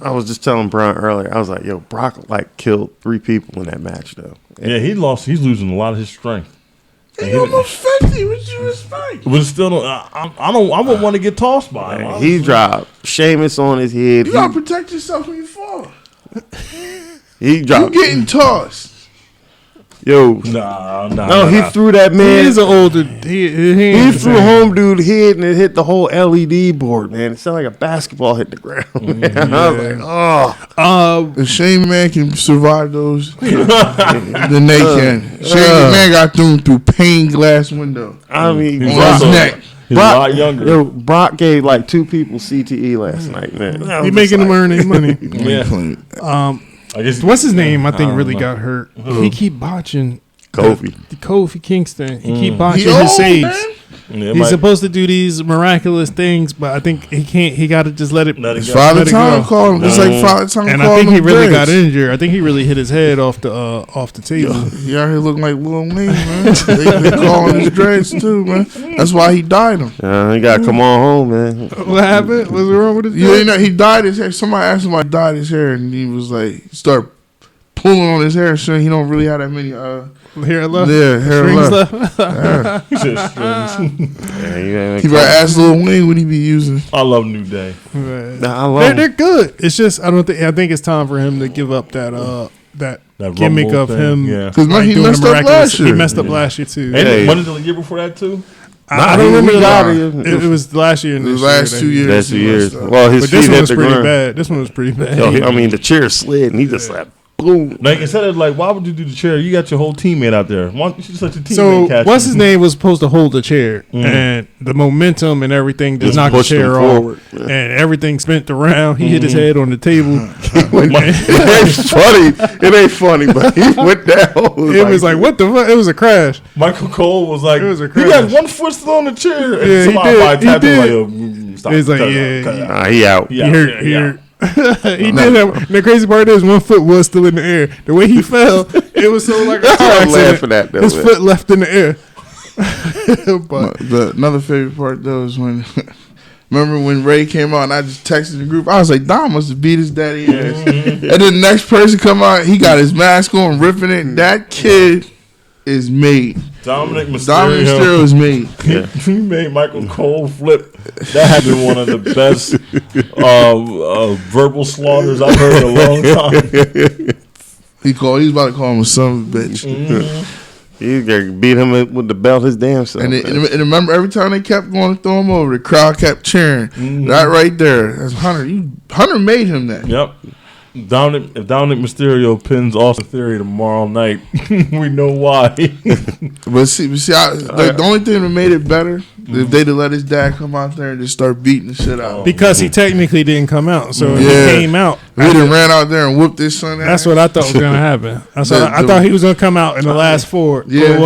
I was just telling Brian earlier. I was like, yo, Brock killed 3 people in that match though. Yeah, he lost. He's losing a lot of his strength. He almost 50. What you expect? But still, I wouldn't want to get tossed by him. He dropped Sheamus on his head. You gotta protect yourself when you fall. He dropped. You getting tossed. Yo, No, he threw that man. He's an older. He threw home dude head and it hit the whole LED board, man. It sounded like a basketball hit the ground. Man. I was like, If Shane Man can survive those, then they can. Shane Man got through pane glass window. I mean, He's on his also- neck. He's a lot younger. Yo, Brock gave like 2 people CTE last night, man. He making them earn their money. Yeah. I guess What's his name? I think really got hurt. He keep botching Kofi Kingston. He keep botching his saves. He's supposed to do these miraculous things, but I think he can't. He got to just let it. It's Father Time calling. It's like Father Time calling. And I think he really got injured. I think he really hit his head off the table. He out here looking like Lil Wayne, man. they calling his dreads too, man. That's why he dyed him. He got to come on home, man. What happened? What's wrong with his hair? You know, he dyed his hair. Somebody asked him why he dyed his hair, and he was like, start pulling on his hair, so he don't really have that many hair left. Yeah, hair left. He might ask Lil Wayne what he be using. I love New Day. They're good. It's just I think it's time for him to give up that gimmick of him. Yeah, because he messed up last year. He messed up last year too. And wasn't it the year before that too? I don't remember that. It was last year. And the last 2 years. Last 2 years. Well, his feet hit the ground. This one was pretty bad. Yo, I mean, the chair slid and he just like boom. Like instead of like, why would you do the chair? You got your whole teammate out there. Why don't you just let your teammate So catch what's him? his name was supposed to hold the chair, and the momentum and everything just knocked the chair off, and everything spent around. He hit his head on the table. It ain't funny, but he went down. It was like what the fuck? It was a crash. Michael Cole was like, It was a you crash. got one foot still on the chair. And Yeah, he somebody did. by tapped him He like, yo, stop. He's like, cut it yeah, out, cut it out. he out. Yeah, Here. He did that. The crazy part is one foot was still in the air. The way he fell, it was so like a car I'm laughing accident. at that. His foot left in the air. But another favorite part though is when remember when Ray came out and I just texted the group. I was like, Dom must have beat his daddy ass. And then the next person come out, he got his mask on, ripping it. That kid is made. Dominic Mysterio is made. He made Michael Cole flip. That had been one of the best verbal slaughters I've heard in a long time. He was about to call him a son of a bitch. He beat him with the belt his damn self. And remember, every time they kept going to throw him over, the crowd kept cheering. That right there, that's Hunter. Hunter made him that. Yep. If Dominic Mysterio pins Austin Theory tomorrow night, we know why. But see, the only thing that made it better if they'd have let his dad come out there and just start beating the shit out. Because he technically didn't come out, so he came out. He done ran out there and whooped his son. That's what I thought was gonna happen. I thought he was gonna come out in the last 4. Yeah,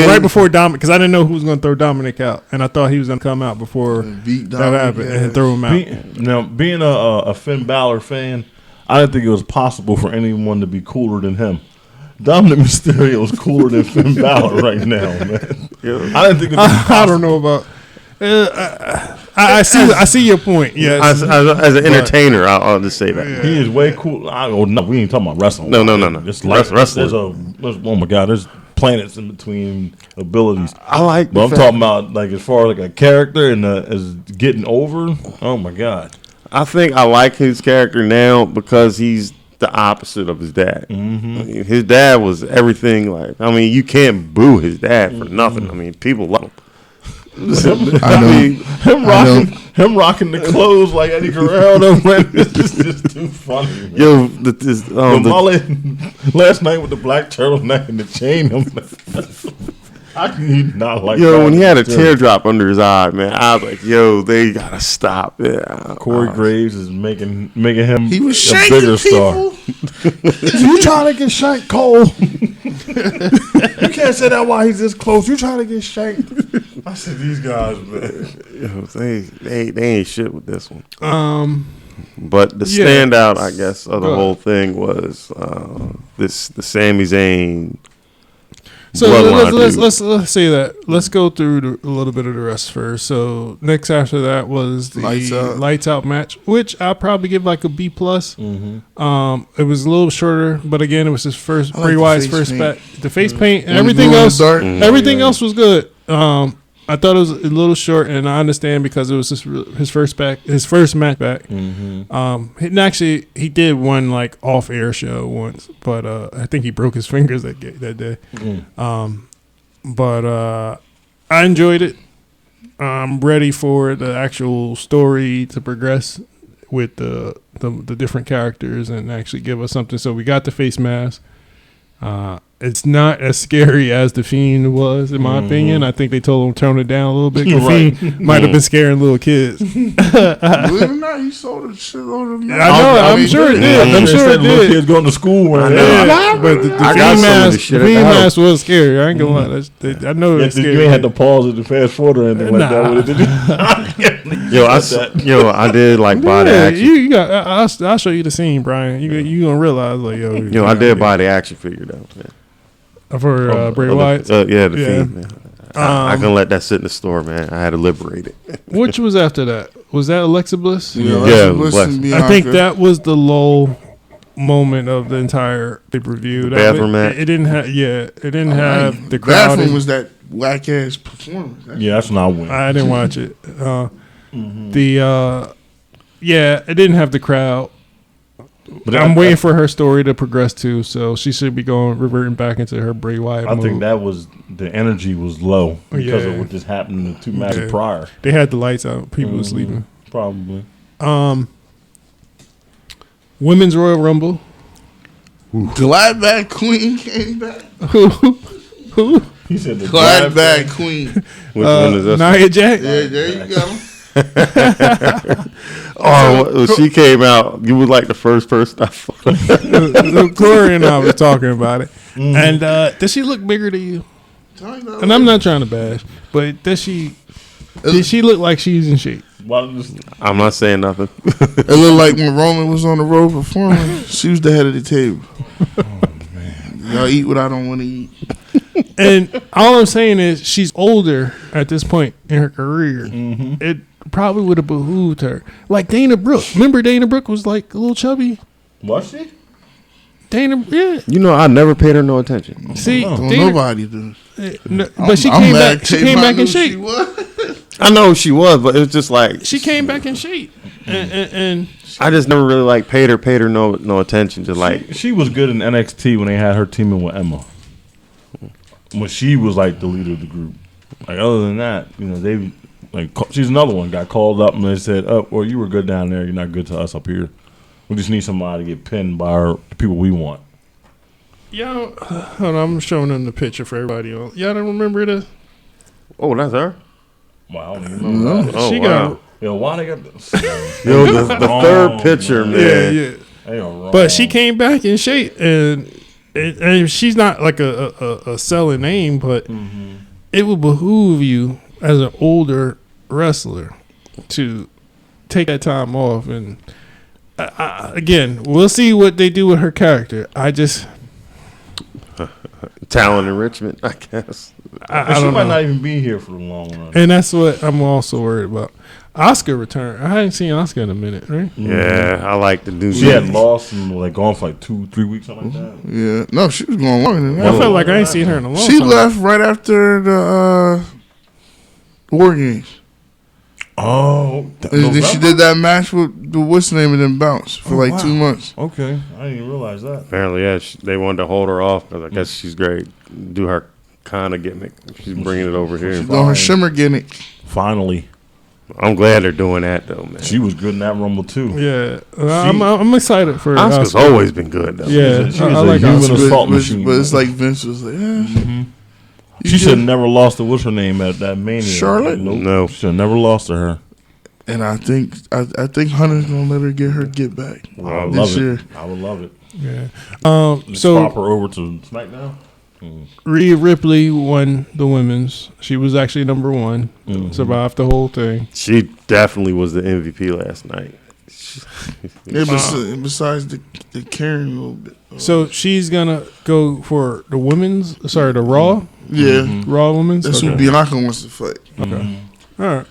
right before Dominic, because I didn't know who was gonna throw Dominic out, and I thought he was gonna come out before beat that happened and throw him out. Being a Finn Balor fan, I didn't think it was possible for anyone to be cooler than him. Dominic Mysterio is cooler than Finn Balor right now, man. I didn't think it was possible. I don't know about. I see your point. Yeah, as an entertainer, I'll just say that he is way cool. No, we ain't talking about wrestling. No. It's like wrestling. Oh my God, there's planets in between abilities. I like, but I'm talking about like as far as like a character and as getting over. Oh my God. I think I like his character now because he's the opposite of his dad. Mm-hmm. I mean, his dad was everything. You can't boo his dad for nothing. I mean, people love him. Him rocking the clothes like Eddie Guerrero. It's just too funny. Man. Yo, last night with the black turtleneck and the chain. How can you not like? When he had a teardrop under his eye, man, I was like, "Yo, they gotta stop." Yeah, Corey Graves is making him. He was a bigger star. You trying to get shanked, Cole? You can't say that while he's this close. You trying to get shanked? I said these guys, man. They ain't shit with this one. But the standout, I guess, of the whole thing was the Sami Zayn. So let's say that. Let's go through a little bit of the rest first. So next after that was the Lights Out match, which I'll probably give like a B+. Mm-hmm. It was a little shorter, but again, it was his first Bray Wyatt's first back. The face paint and everything else. Everything else was good. I thought it was a little short, and I understand because it was his first match back. Mm-hmm. And actually, he did one like off-air show once, but I think he broke his fingers that day. Mm-hmm. But I enjoyed it. I'm ready for the actual story to progress with the different characters and actually give us something. So we got the face mask. It's not as scary as The Fiend was, in my opinion. I think they told him to tone it down a little bit. The Fiend might have been scaring little kids. Believe it or not, he sold a shitload of money. I know. I'm sure it did. I'm sure it did. Little kids going to school. But the Fiend mask was scary. I ain't gonna lie. I know it's scary. You ain't had to pause it to fast forward or anything like that. I did like buy the action. I'll show you the scene, Brian. You gonna realize I did buy the action figure though. Yeah. For Bray Wyatt? The Fiend, man. I can let that sit in the store, man. I had to liberate it. Which was after that? Was that Alexa Bliss? Yeah, Bliss. I think that was the lull moment of the entire pay-per-view. Bathroom match? It didn't have, it didn't have the crowd. Bathroom was that whack-ass performance. That's when I went. I didn't watch it. It didn't have the crowd. But I'm waiting for her story to progress too, so she should be reverting back into her Bray Wyatt mode. I think that was the energy was low because of what just happened in the 2 matches prior. They had the lights out; people were sleeping. Probably. Women's Royal Rumble. Glad Bag Queen came back. Who? He said the Glad Bag Queen. Which one is this? Nia Jax. Yeah, there you go. She came out. You were like the first person I thought. Corey and I was talking about it. And does she look bigger to you? And I'm not trying to bash, but did she look like she's in shape? I'm not saying nothing. It looked like when Roman was on the road performing, she was the head of the table. Oh, man. Y'all eat what I don't want to eat. And all I'm saying is she's older at this point in her career. Mm-hmm. It probably would have behooved her. Like Dana Brooke. Remember Dana Brooke was like a little chubby? Was she? Dana, yeah. You know, I never paid her no attention. See, nobody does. But she came back. She came back in shape. I know she was, but it was just like she came back in shape, and I just never really like paid her no attention. Just like she was good in NXT when they had her teaming with Emma, when she was like the leader of the group. Like other than that, you know, they like she's another one got called up and they said, "Oh, well, you were good down there. You're not good to us up here. We just need somebody to get pinned by the people we want." Yo, hold on, I'm showing them the picture for everybody. Y'all don't remember this? Oh, that's her. Wow, I don't even remember that. Oh, she wow. Yo, why they got this? Yo, the third picture, man. Yeah. They are wrong. But she came back in shape, and she's not like a selling name, but it would behoove you as an older wrestler to take that time off. And again, we'll see what they do with her character. I just talent enrichment, I guess. I she don't might know. not even be here for the long run. And that's what I'm also worried about. Oscar return. I hadn't seen Oscar in a minute, right? Yeah, I like the new. She had lost and like gone for like 2-3 weeks, something like that. Yeah, no, she was going longer than I that. felt like I ain't seen her in a long time. She left right after the War Games. Oh, And then she did that match with the what's the name of them bounce for 2 months. Okay, I didn't even realize that. Apparently, yeah, they wanted to hold her off because I guess she's great. Do her kind of gimmick. She's bringing it over here. She's doing her shimmer gimmick. Finally, I'm glad they're doing that though, man. she was good in that Rumble too. Yeah, I'm excited for Oscar's Oscar. always been good though. Yeah, She was I a like human Oscar. assault machine. But it's like Vince was like, She should have never lost to what's her name at that Mania. Charlotte? Nope. No. She should have never lost to her. And I think Hunter's gonna let her get her get back I would this love year. it. I would love it. Yeah. Just So swap her over to SmackDown. Rhea Ripley won the women's. She was actually number one. Survived the whole thing. She definitely was the MVP last night. Yeah, besides the carrying a little bit. So she's gonna go for the women's. Sorry, the Raw. Yeah, Raw women's. that's what Bianca wants to fight. Okay. All right.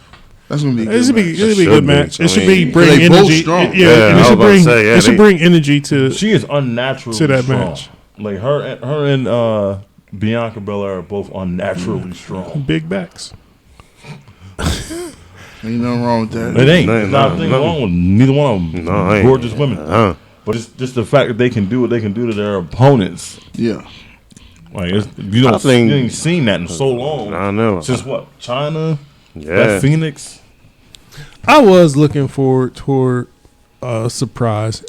That's gonna be. It should be a good should match. be. It should I be mean, bring they both energy. strong. And Yeah, it I was should about to bring. say, yeah, It should they- bring energy to. She is unnaturally To that strong. match. Like her and Bianca Belair are both unnaturally strong. Big backs. Ain't nothing wrong with that. It ain't. No, There's nothing no. wrong with neither one of them. No, ain't. Gorgeous women. But it's just the fact that they can do what they can do to their opponents. Yeah, Like you ain't seen that in so long. I know. Since what? China? Yeah. That Phoenix? I was looking forward toward a surprise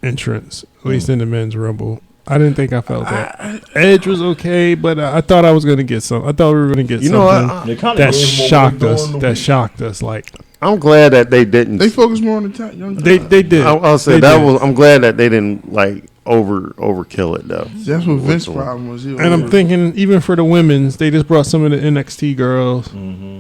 entrance, at least in the men's rumble. I didn't think I felt that. Edge was okay, but I thought I was going to get some. I thought we were going to get You know something what? They kinda that gave them what shocked they us. doing That the shocked us. Like I'm glad that they didn't. they focus more on the young. they did. I'll say They that did. was. I'm glad that they didn't like overkill it though. That's what Vince's problem was. And I'm thinking, even for the women's, they just brought some of the NXT girls,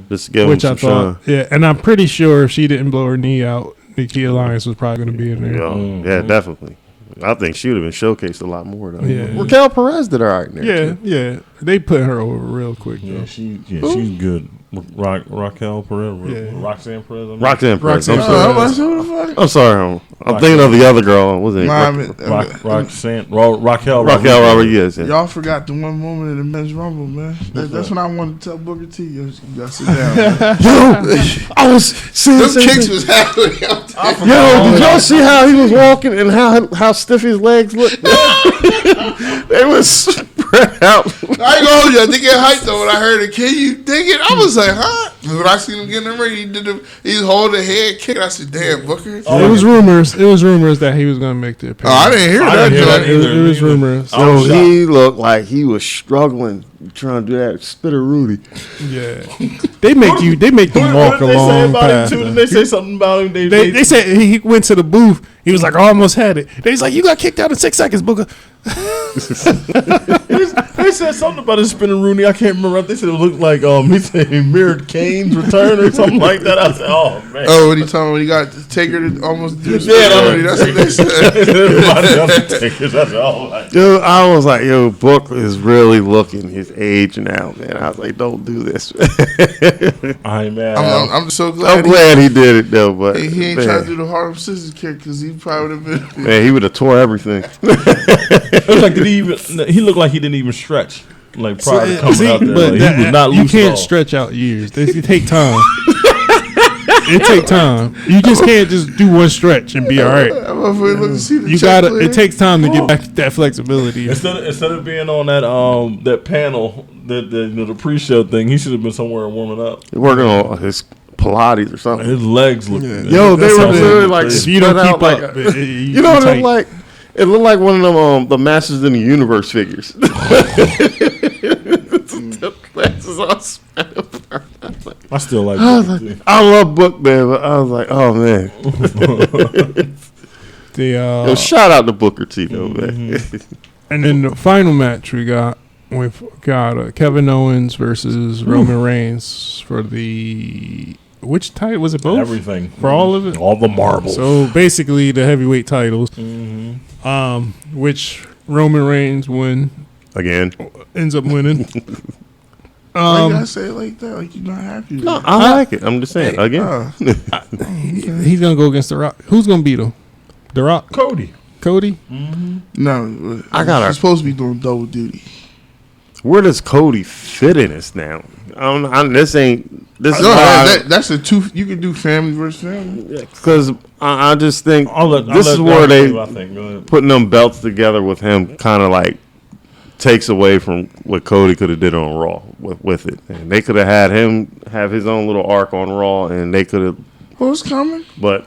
Just to give which them I some thought, shine. yeah. And I'm pretty sure if she didn't blow her knee out, Nikki Alliance was probably going to be in there. Yeah, definitely. I think she would have been showcased a lot more though. Yeah. Raquel Perez did all right in there. Yeah, too. yeah. They put her over real quick. Yeah, Though. she's good. Raquel Perez, Yeah. Roxanne Perez. I mean. Roxanne Perez. Roxanne I'm Perez. sorry. I'm sorry. I'm thinking of the other girl. Wasn't it? Raquel Raquel Rodriguez. Rodriguez. Yeah. Y'all forgot the one moment in the men's rumble, man. That's when I wanted to tell Booker T. You gotta sit down. Man. Yo, I was seeing Them some kicks was happening. Yo, did y'all see how he was walking and how stiff his legs looked? They was spread out. I ain't gonna hold you. I did get hyped though when I heard it. Can you dig it? I was like, huh? When I seen him getting him ready, he was holding a head kick. I said, damn, Booker. It was rumors. It was rumors that he was going to make the appearance. I didn't hear that. didn't hear John. that It was rumors. I was Yo, he looked like he was struggling trying to do that spitter Rudy. Yeah, they make them walk a long path. Did they say something about him? They said he went to the booth. He was like, I almost had it. They was like, you got kicked out in 6 seconds, Booker. They said something about his spinning Rooney. I can't remember. They said it looked like he said he mirrored Kane's return or something like that. I said, "Oh man." Oh, what are you talking about? When he got Taker to almost do Yeah, that's what they said. Yo, I was like, yo, Book is really looking his age now, man. I was like, don't do this. I man, I'm so glad. I'm glad he did it though, but He ain't man, trying to do the Harlem Scissors kick because he probably would have been. man, he would have tore everything. it was like he looked like he didn't even stretch like prior to coming out there. But Like, he was not you loose can't at all. stretch out years. It take time. It take time. You just can't just do one stretch and be all right. You gotta. It takes time to get back to that flexibility. Instead of being on that panel, the pre-show thing, he should have been somewhere warming up. Working on his Pilates or something. His legs look. Yeah. Yo, they were really like if you don't spread keep out up, like, you know what it looked like? It looked like one of them the Masters in the Universe figures. I still like I love Book, man, but I was like, oh man. Yo, shout out to Booker T though, man. And then the final match we've got Kevin Owens versus Roman Reigns for the which title was it? Both? Everything for all of it, all the marbles. So basically, the heavyweight titles, which Roman Reigns ends up winning. Why you gotta say it like that? Like you're not happy? No, I like it. I'm just saying again. He's gonna go against The Rock. Who's gonna beat him? The Rock. Cody. No, I got her. He's supposed to be doing double duty. Where does Cody fit in this now? I don't know. This is that's a two. You can do family versus family. Because I just think this is where they putting them belts together with him kind of like takes away from what Cody could have did on Raw with it. And they could have had him have his own little arc on Raw, and they could have. Who's coming? But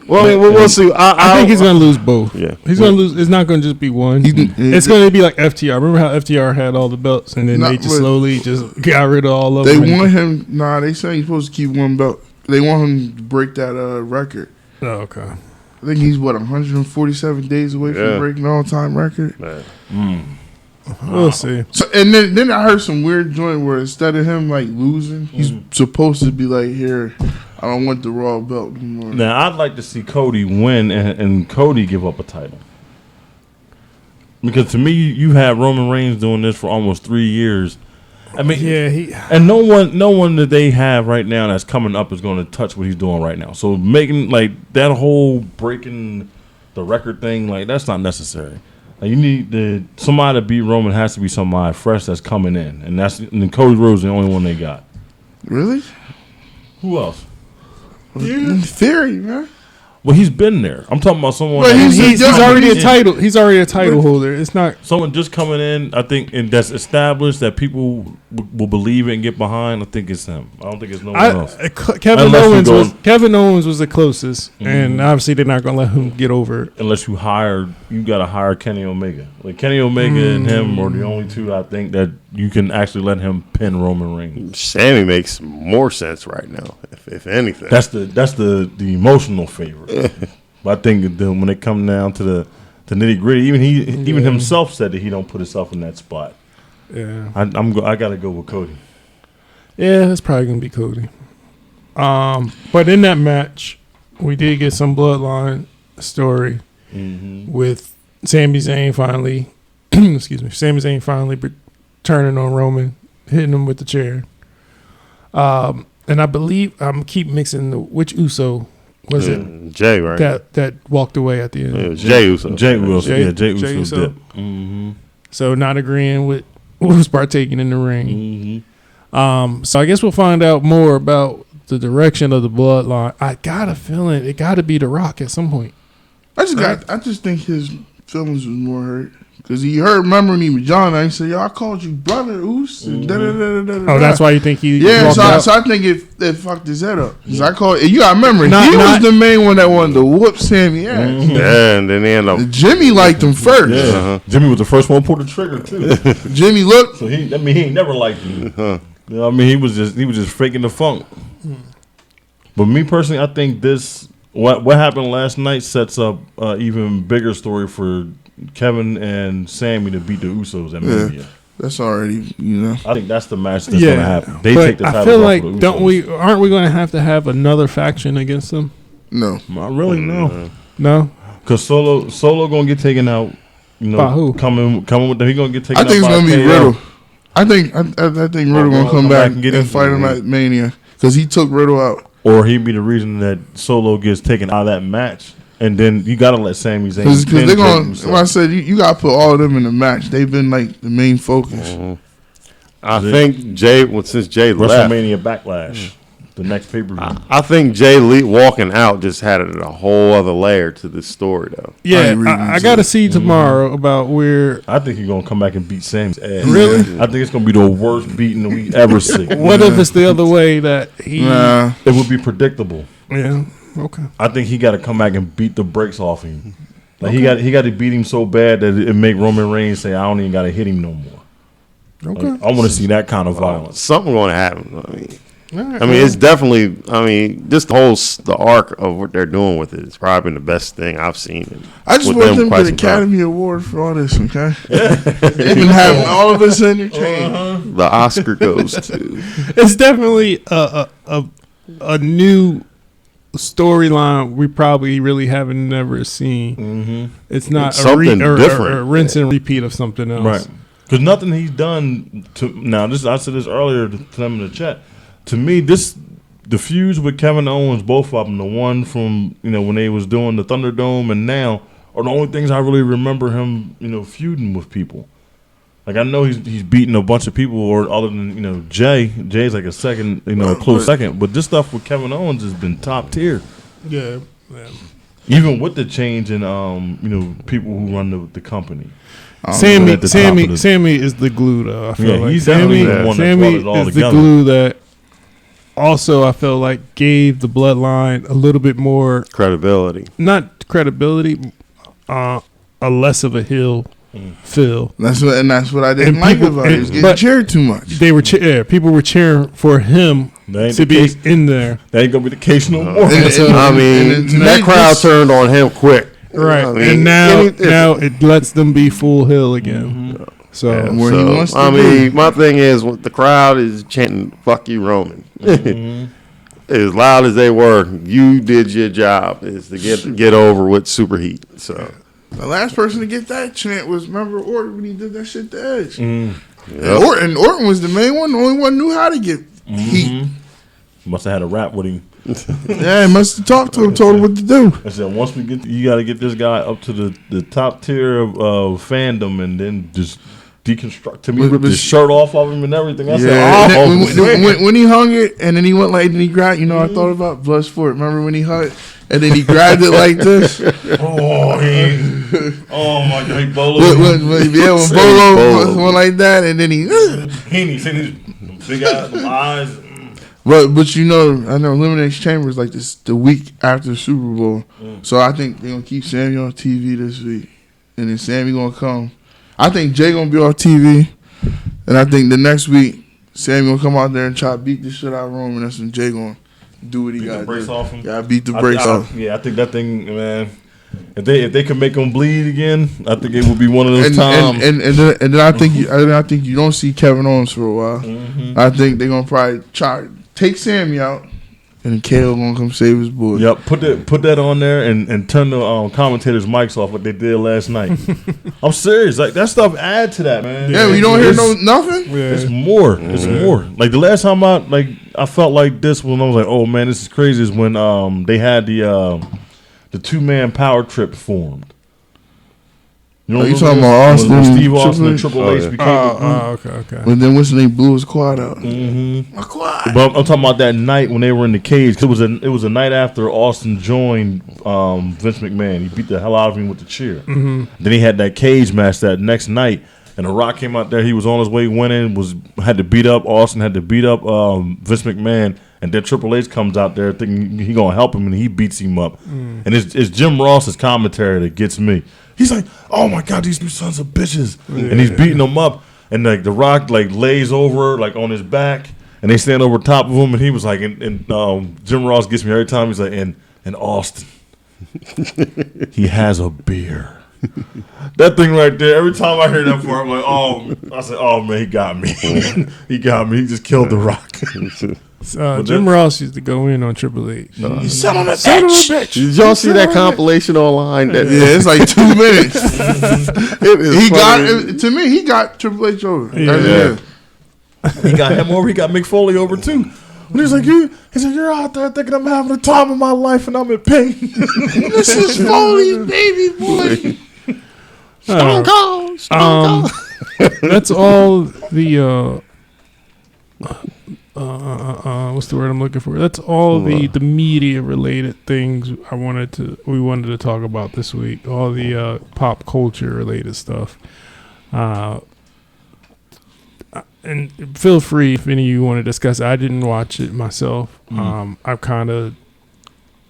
we'll see. I think he's gonna lose both. Yeah, he's gonna lose. It's not gonna just be one. It's gonna be like FTR. Remember how FTR had all the belts, and then they just slowly just got rid of all of them. They want him. Nah, they say he's supposed to keep one belt. They want him to break that record. Oh, okay. I think he's 147 days away from breaking the all-time record. We'll see. So and then I heard some weird joint where instead of him like losing, he's supposed to be like, here, I don't want the Raw belt anymore. Now I'd like to see Cody win and Cody give up a title. Because to me, you have Roman Reigns doing this for almost 3 years. I mean, and no one that they have right now that's coming up is going to touch what he's doing right now. So making like that whole breaking the record thing, like that's not necessary. Like, you need somebody to beat Roman has to be somebody fresh that's coming in, and then Cody Rhodes is the only one they got. Really? Who else? In theory, man. Well, he's been there. I'm talking about someone. Well, he's already a title. He's already a title holder. It's not someone just coming in. I think, and that's established that people will believe it and get behind. I think it's him. I don't think it's no one else. Kevin Owens was the closest, and obviously they're not gonna let him get over it. Unless you got to hire Kenny Omega. Like Kenny Omega and him are the only two I think that you can actually let him pin Roman Reigns. Sammy makes more sense right now, if anything. That's the emotional favorite. But I think that when it comes down to the nitty gritty, even himself said that he don't put himself in that spot. Yeah, I gotta go with Cody. Yeah, it's probably gonna be Cody. But in that match, we did get some bloodline story with Sami Zayn finally. Sami Zayn finally turning on Roman, hitting him with the chair. And I believe I'm keep mixing which Uso. Was it Jay, right? That walked away at the end. It was Jay Uso. Jay Uso. So not agreeing with who's partaking in the ring. So I guess we'll find out more about the direction of the bloodline. I got a feeling it got to be The Rock at some point. I just think his feelings was more hurt. Because he heard, remember when he was John, and he said, yo, I called you brother, Oos. And Oh, that's why you think he so I think it fucked his head up. Because I called, you got to remember, he was the main one that wanted to whoop Sammy ass. Yeah, and then they end up. Jimmy liked him first. Yeah. Jimmy was the first one to pull the trigger, too. Jimmy looked. So he ain't never liked him. You know, I mean, he was just faking the funk. But me personally, I think what happened last night sets up even bigger story for Kevin and Sammy to beat the Usos at Mania. That's already, I think that's the match that's going to happen. They take the title. I feel like aren't we going to have another faction against them? No, not really. No, because Solo going to get taken out. By who? Coming with them, he going to get taken out. I think it's going to be Riddle. I think Riddle going to come back and fight him at Mania because he took Riddle out. Or he'd be the reason that Solo gets taken out of that match. And then you got to let Sami Zayn. Because they're going to, I said, you got to put all of them in the match. They've been like the main focus. Mm-hmm. I think since Jay left. WrestleMania Backlash, the next pay-per-view. I think Jay walking out just added a whole other layer to this story, though. Yeah, I got to see tomorrow about where. I think he's going to come back and beat Sami's ass. Really? I think it's going to be the worst beating that we ever see. What if it's the other way that he. It would be predictable. Yeah. Okay. I think he got to come back and beat the brakes off him. Like he got to beat him so bad that it make Roman Reigns say, "I don't even got to hit him no more." Okay. Like, I want to see that kind of violence. Something going to happen. It's definitely. Just the arc of what they're doing with it is probably the best thing I've seen. I just want them to get an Academy Award for all this. Okay. They've been having all of us entertained. The Oscar goes to. It's definitely a new storyline we probably really haven't never seen. Mm-hmm. It's not it's something different, a rinse and repeat of something else, right? Because nothing he's done I said this earlier to them in the chat. To me, the feuds with Kevin Owens, both of them, the one from when they was doing the Thunderdome and now, are the only things I really remember him feuding with people. Like I know he's beaten a bunch of people, or other than Jay. Jay's like a second, a close second. But this stuff with Kevin Owens has been top tier. Yeah. Even with the change in people who run the company. Sammy is the glue though. I feel like he's Sammy the one that brought it all is together. the glue that also I feel like gave the bloodline a little bit more credibility. Not credibility, a less of a heel. Phil. That's what I didn't like about it. He was getting cheered too much. They were people were cheering for him to be in there. That ain't gonna be the case no more. That crowd turned on him quick. Right, and now it lets them be full heel again. Mm-hmm. So where he wants to be. My thing is the crowd is chanting "Fuck you, Roman." Mm-hmm. As loud as they were, you did your job. Is to get over with superheat. So. The last person to get that chant was, remember Orton when he did that shit to Edge. Yep. And Orton was the main one. The only one knew how to get heat. Must have had a rap with him. Yeah, he must have talked to him, told him what to do. I said, once we get, you got to get this guy up to the top tier of fandom, and then just deconstruct him, rip his shirt off of him and everything. I said, when he hung it, and then he went like, then he grabbed. I thought about Bloodsport. Remember when he hung it? And then he grabbed it like this. Oh my God, he Bolo. When Bolo went like that, and then he seen his big eyes. But I know Elimination Chamber is like this the week after Super Bowl, so I think they're gonna keep Sammy on TV this week, and then Sammy gonna come. I think Jay gonna be off TV, and I think the next week Sammy gonna come out there and try to beat the shit out of Roman. That's when Jay gonna do what he got to do. Gotta beat the brakes off. Yeah, I think that thing, man. If they can make him bleed again, I think it would be one of those times. And then I think you don't see Kevin Owens for a while. Mm-hmm. I think they're gonna probably try to take Sammy out, and then KO gonna come save his boy. Yep, put that on there and turn the commentators' mics off like they did last night. I'm serious, like that stuff add to that, man. Yeah, we don't hear nothing. Yeah. It's more. It's more. Like the last time I felt like this when I was like, oh man, this is crazy. Is when they had the 2-man power trip formed. You talking about Austin? When Steve Austin and Triple H became okay. But then what's the name? Blew his quad out. Mm-hmm. My quad. But I'm talking about that night when they were in the cage. Cause it was a night after Austin joined Vince McMahon. He beat the hell out of him with the chair. Mm-hmm. Then he had that cage match that next night, and The Rock came out there. He was on his way winning. Had to beat up Austin. Had to beat up Vince McMahon. And then Triple H comes out there thinking he gonna help him, and he beats him up. And it's Jim Ross's commentary that gets me. He's like, "Oh my God, these sons of bitches!" And he's beating them up. And like The Rock lays over on his back, and they stand over top of him. And he was like, and Jim Ross gets me every time. He's like, and Austin, he has a beer. That thing right there. Every time I hear that part, I'm like, oh man, he got me. He got me. He just killed the Rock. Jim Ross used to go in on Triple H. You son of a bitch. Did y'all see that compilation online? Yeah, it's like 2 minutes. It is To me, he got Triple H over. Yeah. He got him over. He got Mick Foley over too. And he's like, you're out there thinking I'm having the time of my life and I'm in pain. This is Foley's baby boy. Stone Cold. That's all the what's the word I'm looking for? That's all the media related things we wanted to talk about this week. All the pop culture related stuff. And feel free if any of you want to discuss it. I didn't watch it myself. I kind of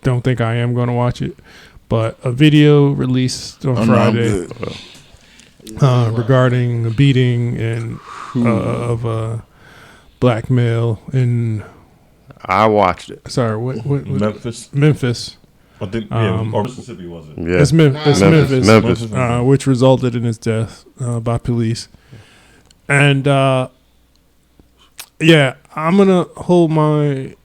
don't think I am going to watch it. But a video released on Friday regarding a beating and of a black male in. I watched it. Sorry, what Memphis. Memphis. I think, or Mississippi, was it? Yeah. It's Memphis. Memphis. Which resulted in his death by police. And yeah, I'm gonna hold my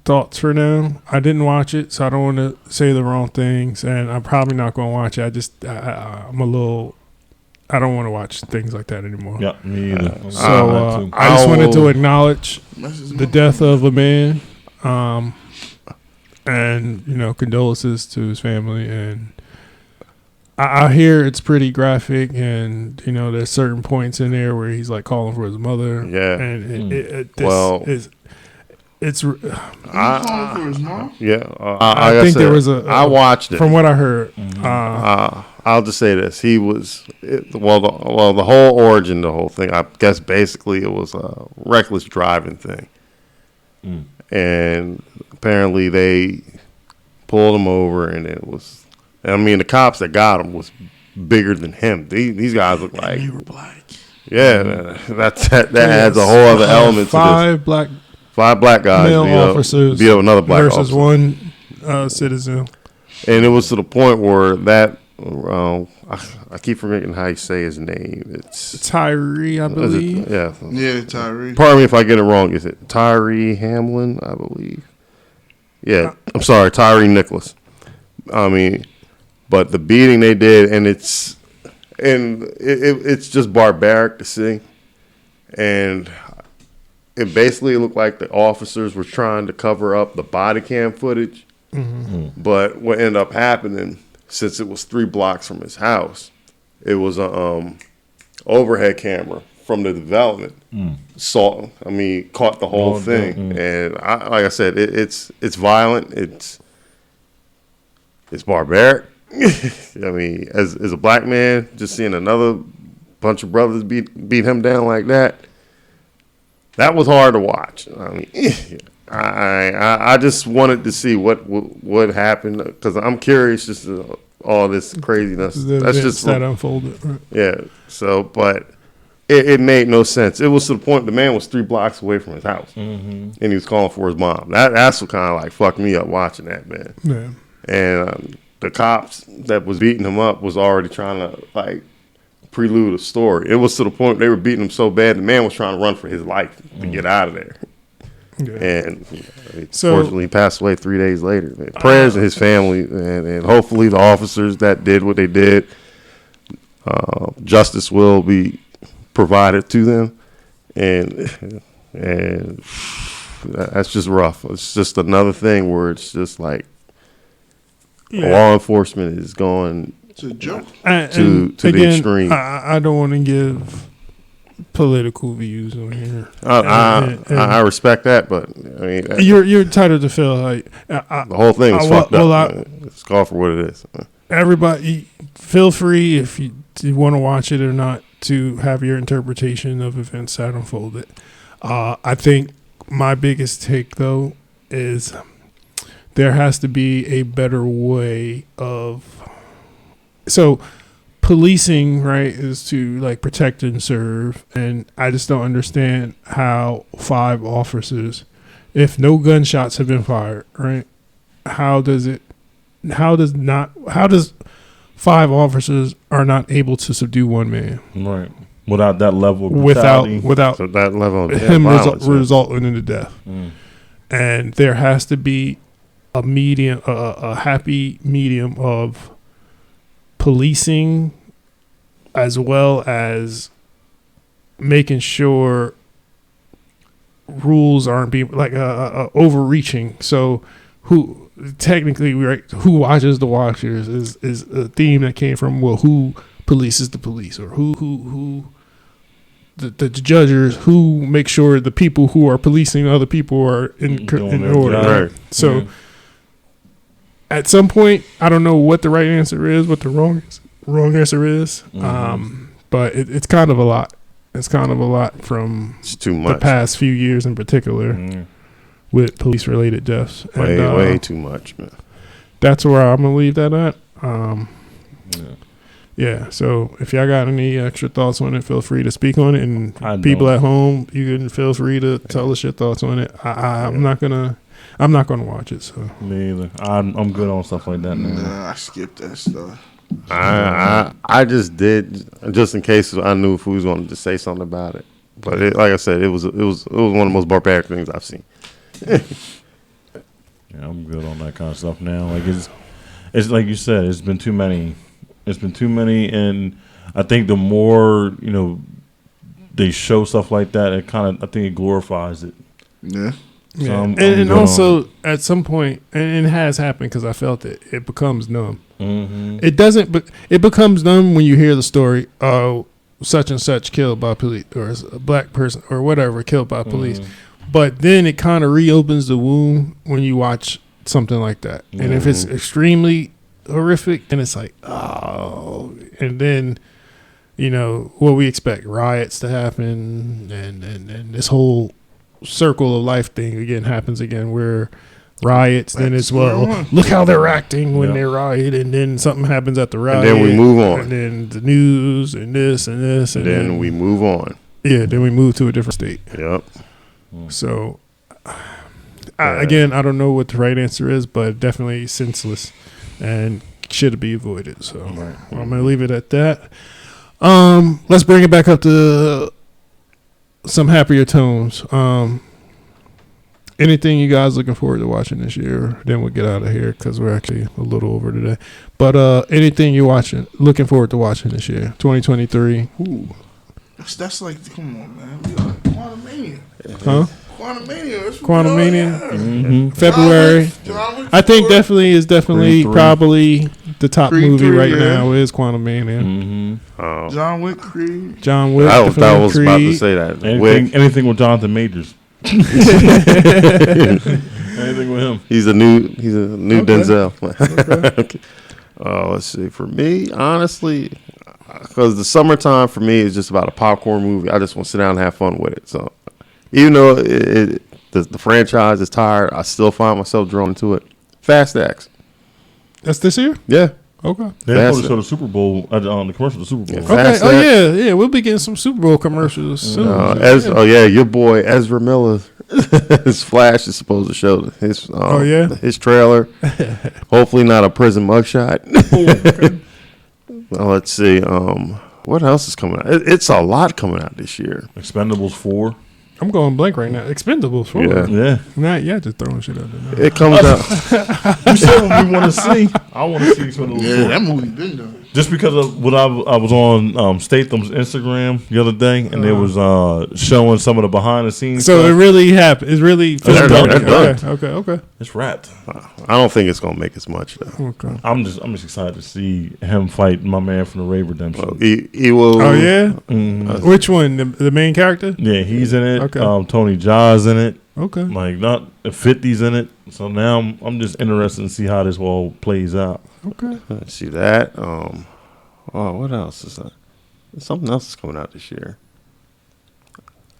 thoughts for now. I didn't watch it, so I don't want to say the wrong things, and I'm probably not gonna watch it. I'm a little. I don't want to watch things like that anymore. Yeah, me either. So I just wanted to acknowledge the death of a man, and condolences to his family. And I hear it's pretty graphic, and there's certain points in there where he's like calling for his mother. Yeah, and it's. Calling for his mom? Yeah, I think there was I watched it. From what I heard, I'll just say this: the whole origin, the whole thing. I guess basically it was a reckless driving thing, and apparently they pulled him over, and it was. I mean, the cops that got him was bigger than him. These guys look like They were black. Yeah, that adds a whole other element to this. Five black guys male officers beat up another black versus officer. one citizen. And it was to the point where that I keep forgetting how you say his name. It's Tyre, I believe. Yeah, Tyre. Pardon me if I get it wrong. Is it Tyre Hamlin? I believe. Yeah, I'm sorry, Tyre Nichols. I mean, but the beating they did, and it's just barbaric to see, and it basically looked like the officers were trying to cover up the body cam footage. Mm-hmm. But what ended up happening, since it was 3 blocks from his house, it was a overhead camera from the development. Caught the whole thing. And like I said, it's violent. It's barbaric. I mean, as a black man, just seeing another bunch of brothers beat him down like that was hard to watch. I mean, I just wanted to see what happened, because I'm curious just to all this craziness. That's just that unfolded. Right? Yeah. So, but it made no sense. It was to the point the man was 3 blocks away from his house, and he was calling for his mom. That's what kind of like fucked me up watching that, man. Yeah. And the cops that was beating him up was already trying to like prelude a story. It was to the point they were beating him so bad the man was trying to run for his life to get out of there. Yeah. And unfortunately, he passed away 3 days later. Man. Prayers to his family, and hopefully the officers that did what they did, justice will be provided to them. And that's just rough. It's just another thing where it's just like law enforcement is going it's a joke. to the extreme. I don't want to give political views on here. I respect that, but I mean, you're entitled to feel like the whole thing is fucked up. It's called for what it is. Everybody, feel free if you want to watch it or not to have your interpretation of events that unfolded. I think my biggest take though is there has to be a better way of policing, right, is to like protect and serve, and I just don't understand how 5 officers, if no gunshots have been fired, right, how does 5 officers are not able to subdue one man Right. Without that level of brutality. without So that level of him violence, resulting in the death. Mm. And there has to be a medium, a happy medium of policing, as well as making sure rules aren't being like overreaching. So who technically, right, who watches the watchers is a theme that came from, well, who polices the police, or who the judges, who make sure the people who are policing other people are in order. Right. So at some point, I don't know what the right answer is, what the wrong answer is. But it's kind of a lot. It's kind of a lot from It's too much. the past few years in particular with police-related deaths. Way too much, man. That's where I'm going to leave that at. Yeah, so if y'all got any extra thoughts on it, feel free to speak on it. And people at home, you can feel free to tell us your thoughts on it. I'm not gonna watch it. So Me either. I'm good on stuff like that now. Nah, I skipped that stuff. I just did, just in case I knew if we was going to just say something about it. But like I said, it was one of the most barbaric things I've seen. Yeah, I'm good on that kind of stuff now. Like it's like you said, it's been too many. It's been too many, and I think the more they show stuff like that, it I think it glorifies it. Yeah. So yeah. I'm And good also at some point, and it has happened because I felt it. It becomes numb. Mm-hmm. It doesn't, but it becomes numb when you hear the story. Oh, such and such killed by police, or a black person, or whatever killed by police. But then it kind of reopens the wound when you watch something like that. And if it's extremely horrific, then it's like, oh, and then what we expect, riots to happen, and this whole circle of life thing again happens again, where riots, then it's, well, look how they're acting when they riot, and then something happens at the riot, And then we move on. and then the news, and this and this, and then we move on. Yeah, then we move to a different state. Yep. So again, I don't know what the right answer is, but definitely senseless and should be avoided. So I'm gonna leave it at that. Let's bring it back up to some happier tones. Anything you guys looking forward to watching this year? Then we'll get out of here because we're actually a little over today. But anything you're looking forward to watching this year, 2023? Ooh. That's like, come on, man. We are Quantumania. Huh? Quantumania. February. I think definitely Three. probably the top Creed movie 3, right yeah. now is Quantumania. John Wick, Creed. John Wick. I definitely was about to Creed. say that. Anything with Jonathan Majors. Anything with him. He's a new Denzel. Okay. Let's see. For me, honestly, because the summertime for me is just about a popcorn movie. I just want to sit down and have fun with it. So even though the franchise is tired, I still find myself drawn to it. Fast X. That's this year? Yeah. Okay. They're supposed to show the Super Bowl, the commercial of the Super Bowl. Yeah. Okay. Fast Oh X. yeah. We'll be getting some Super Bowl commercials soon. Your boy Ezra Miller. His Flash is supposed to show his. His trailer. Hopefully not a prison mugshot. Well, let's see. What else is coming out? It's a lot coming out this year. Expendables 4. I'm going blank right now. Expendables 4. Yeah. Not yet. Just throwing shit out there. It comes out. You said what we want to see. I want to see Expendables 4. Yeah, that movie been done. Just because of what I was on Statham's Instagram the other day, and they was showing some of the behind the scenes. So stuff. it really happened. It's really They're done. Okay. It's wrapped. I don't think it's gonna make as much though. Okay. I'm just excited to see him fight my man from the Ray Redemption. He will. Oh yeah. Mhm. Which one? The main character? Yeah, he's in it. Okay. Tony Jaa's in it. Okay. Like not 50's in it. So now I'm just interested to see how this all plays out. Okay. Let's see that. What else is that? Something else is coming out this year.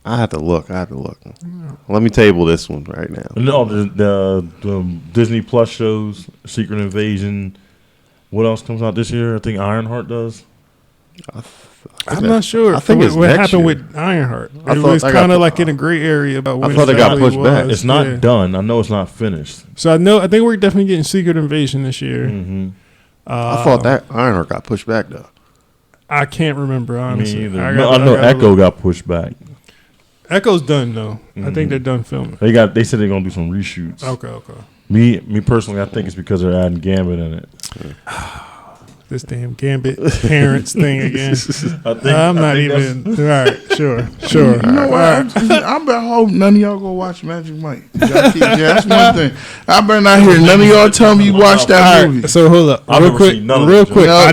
I have to look. Let me table this one right now. No, the Disney Plus shows, Secret Invasion. What else comes out this year? I think Ironheart does. I'm not sure. I think it's what next happened year. with Ironheart. I It thought was I got kind of pu- like in a gray area about when thought they got exactly pushed back. was. It's not Yeah. done. I know it's not finished. So I think we're definitely getting Secret Invasion this year. Mm-hmm. I thought that Ironheart got pushed back though. I can't remember honestly. Me either. I know Echo got pushed back. Echo's done though. I think they're done filming. They said they're gonna do some reshoots. Okay. Me personally, I think it's because they're adding Gambit in it. This damn Gambit parents thing again. I'm not even. All right, sure. You know what? I better hope none of y'all go watch Magic Mike. That's one thing. I better not hear none of y'all tell me you watched that movie. So hold up, real quick. I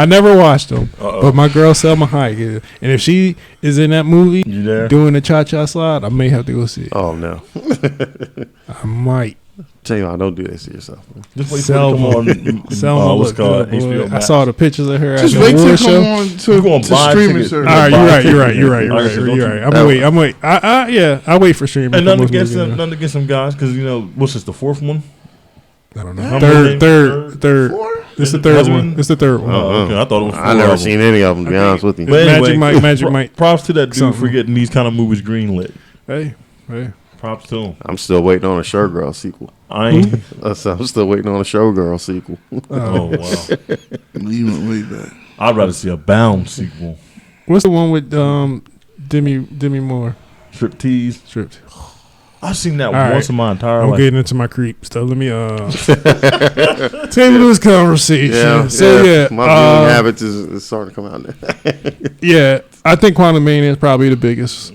never watched them. But my girl Selma Hayek is, and if she is in that movie doing the cha-cha slide, I may have to go see it. Oh no, I might. Tell you, I don't do this to yourself. Just wait till it come on. Selma what's called HBO I saw the pictures of her at Just the wait till award it show. come on to streaming service. All right, you're right. I'm wait. I wait for streaming. And nothing against some guys, because what's this, the fourth one? I don't know. Third. It's the third one. It's the third one. Oh, okay. I thought it was four. I never seen any of them, to be honest with you. But anyway, Magic Mike. Props to that dude for getting these kind of movies greenlit. Hey. Props to him. I'm still waiting on a Showgirl sequel. I'm still waiting on a Showgirl sequel. Oh, wow. You went way back. I'd rather see a Bound sequel. What's the one with Demi Moore? Striptease. I've seen that All once in my entire I'm life. getting into my creep stuff. Let me table this conversation. My viewing habits is starting to come out now. Yeah, I think Quantumania is probably the biggest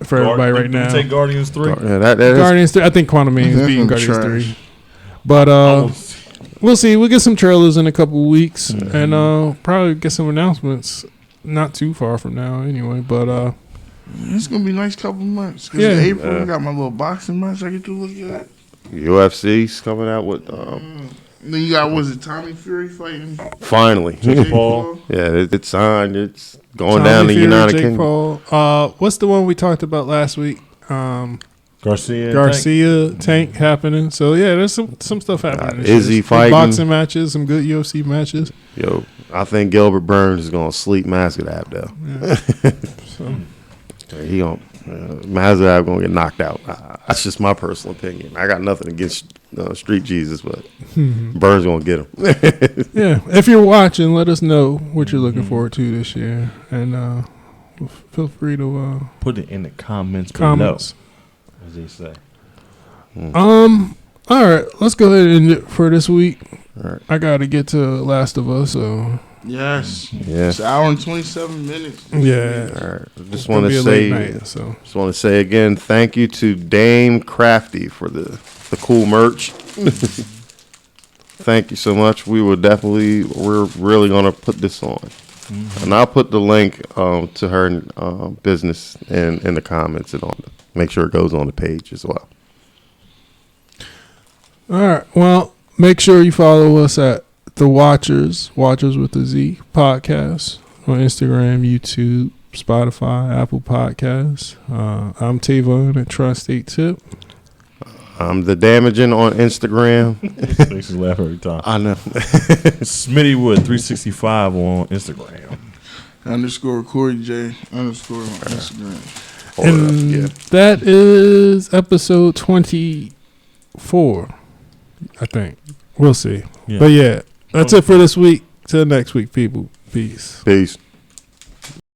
for everybody right now. Take Guardians 3. Yeah, that is. Guardians 3. I think Quantumania is beating Guardians 3. But we'll see. We'll get some trailers in a couple of weeks, and probably get some announcements not too far from now anyway. But it's gonna be a nice couple months. Yeah. April, I got my little boxing match I get to look at. UFC's coming out with. Then you got, was it Tommy Fury fighting? Finally, Jake Paul. Yeah, it's signed. It's going down the United Kingdom. What's the one we talked about last week? Garcia Tank happening. So yeah, there's some stuff happening. Izzy fighting, boxing matches, some good UFC matches. Yo, I think Gilbert Burns is gonna sleep Masvidal though. Yeah. He gonna Masvidal gonna get knocked out. That's just my personal opinion. I got nothing against Street Jesus, but Burns gonna get him. Yeah, if you're watching, let us know what you're looking forward to this year, and feel free to put it in the comments below, as they say. All right, let's go ahead and end it for this week. All right. I got to get to Last of Us, so yes. It's an hour and 27 minutes. Yeah. All right. Just want to say again, thank you to Dame Crafty for the cool merch. Thank you so much. We're really gonna put this on, and I'll put the link to her business in the comments and make sure it goes on the page as well. All right. Well, make sure you follow us at The Watchers with the Z podcast on Instagram, YouTube, Spotify, Apple Podcasts. I'm Tavon at Tri-State Tip. I'm the Damaging on Instagram. This makes me laugh every time. I know. Smitty Wood 365 on Instagram. _ Corey J _ on Instagram. And that is episode 24. I think. We'll see. Yeah. But yeah, that's it for this week. Till next week, people. Peace.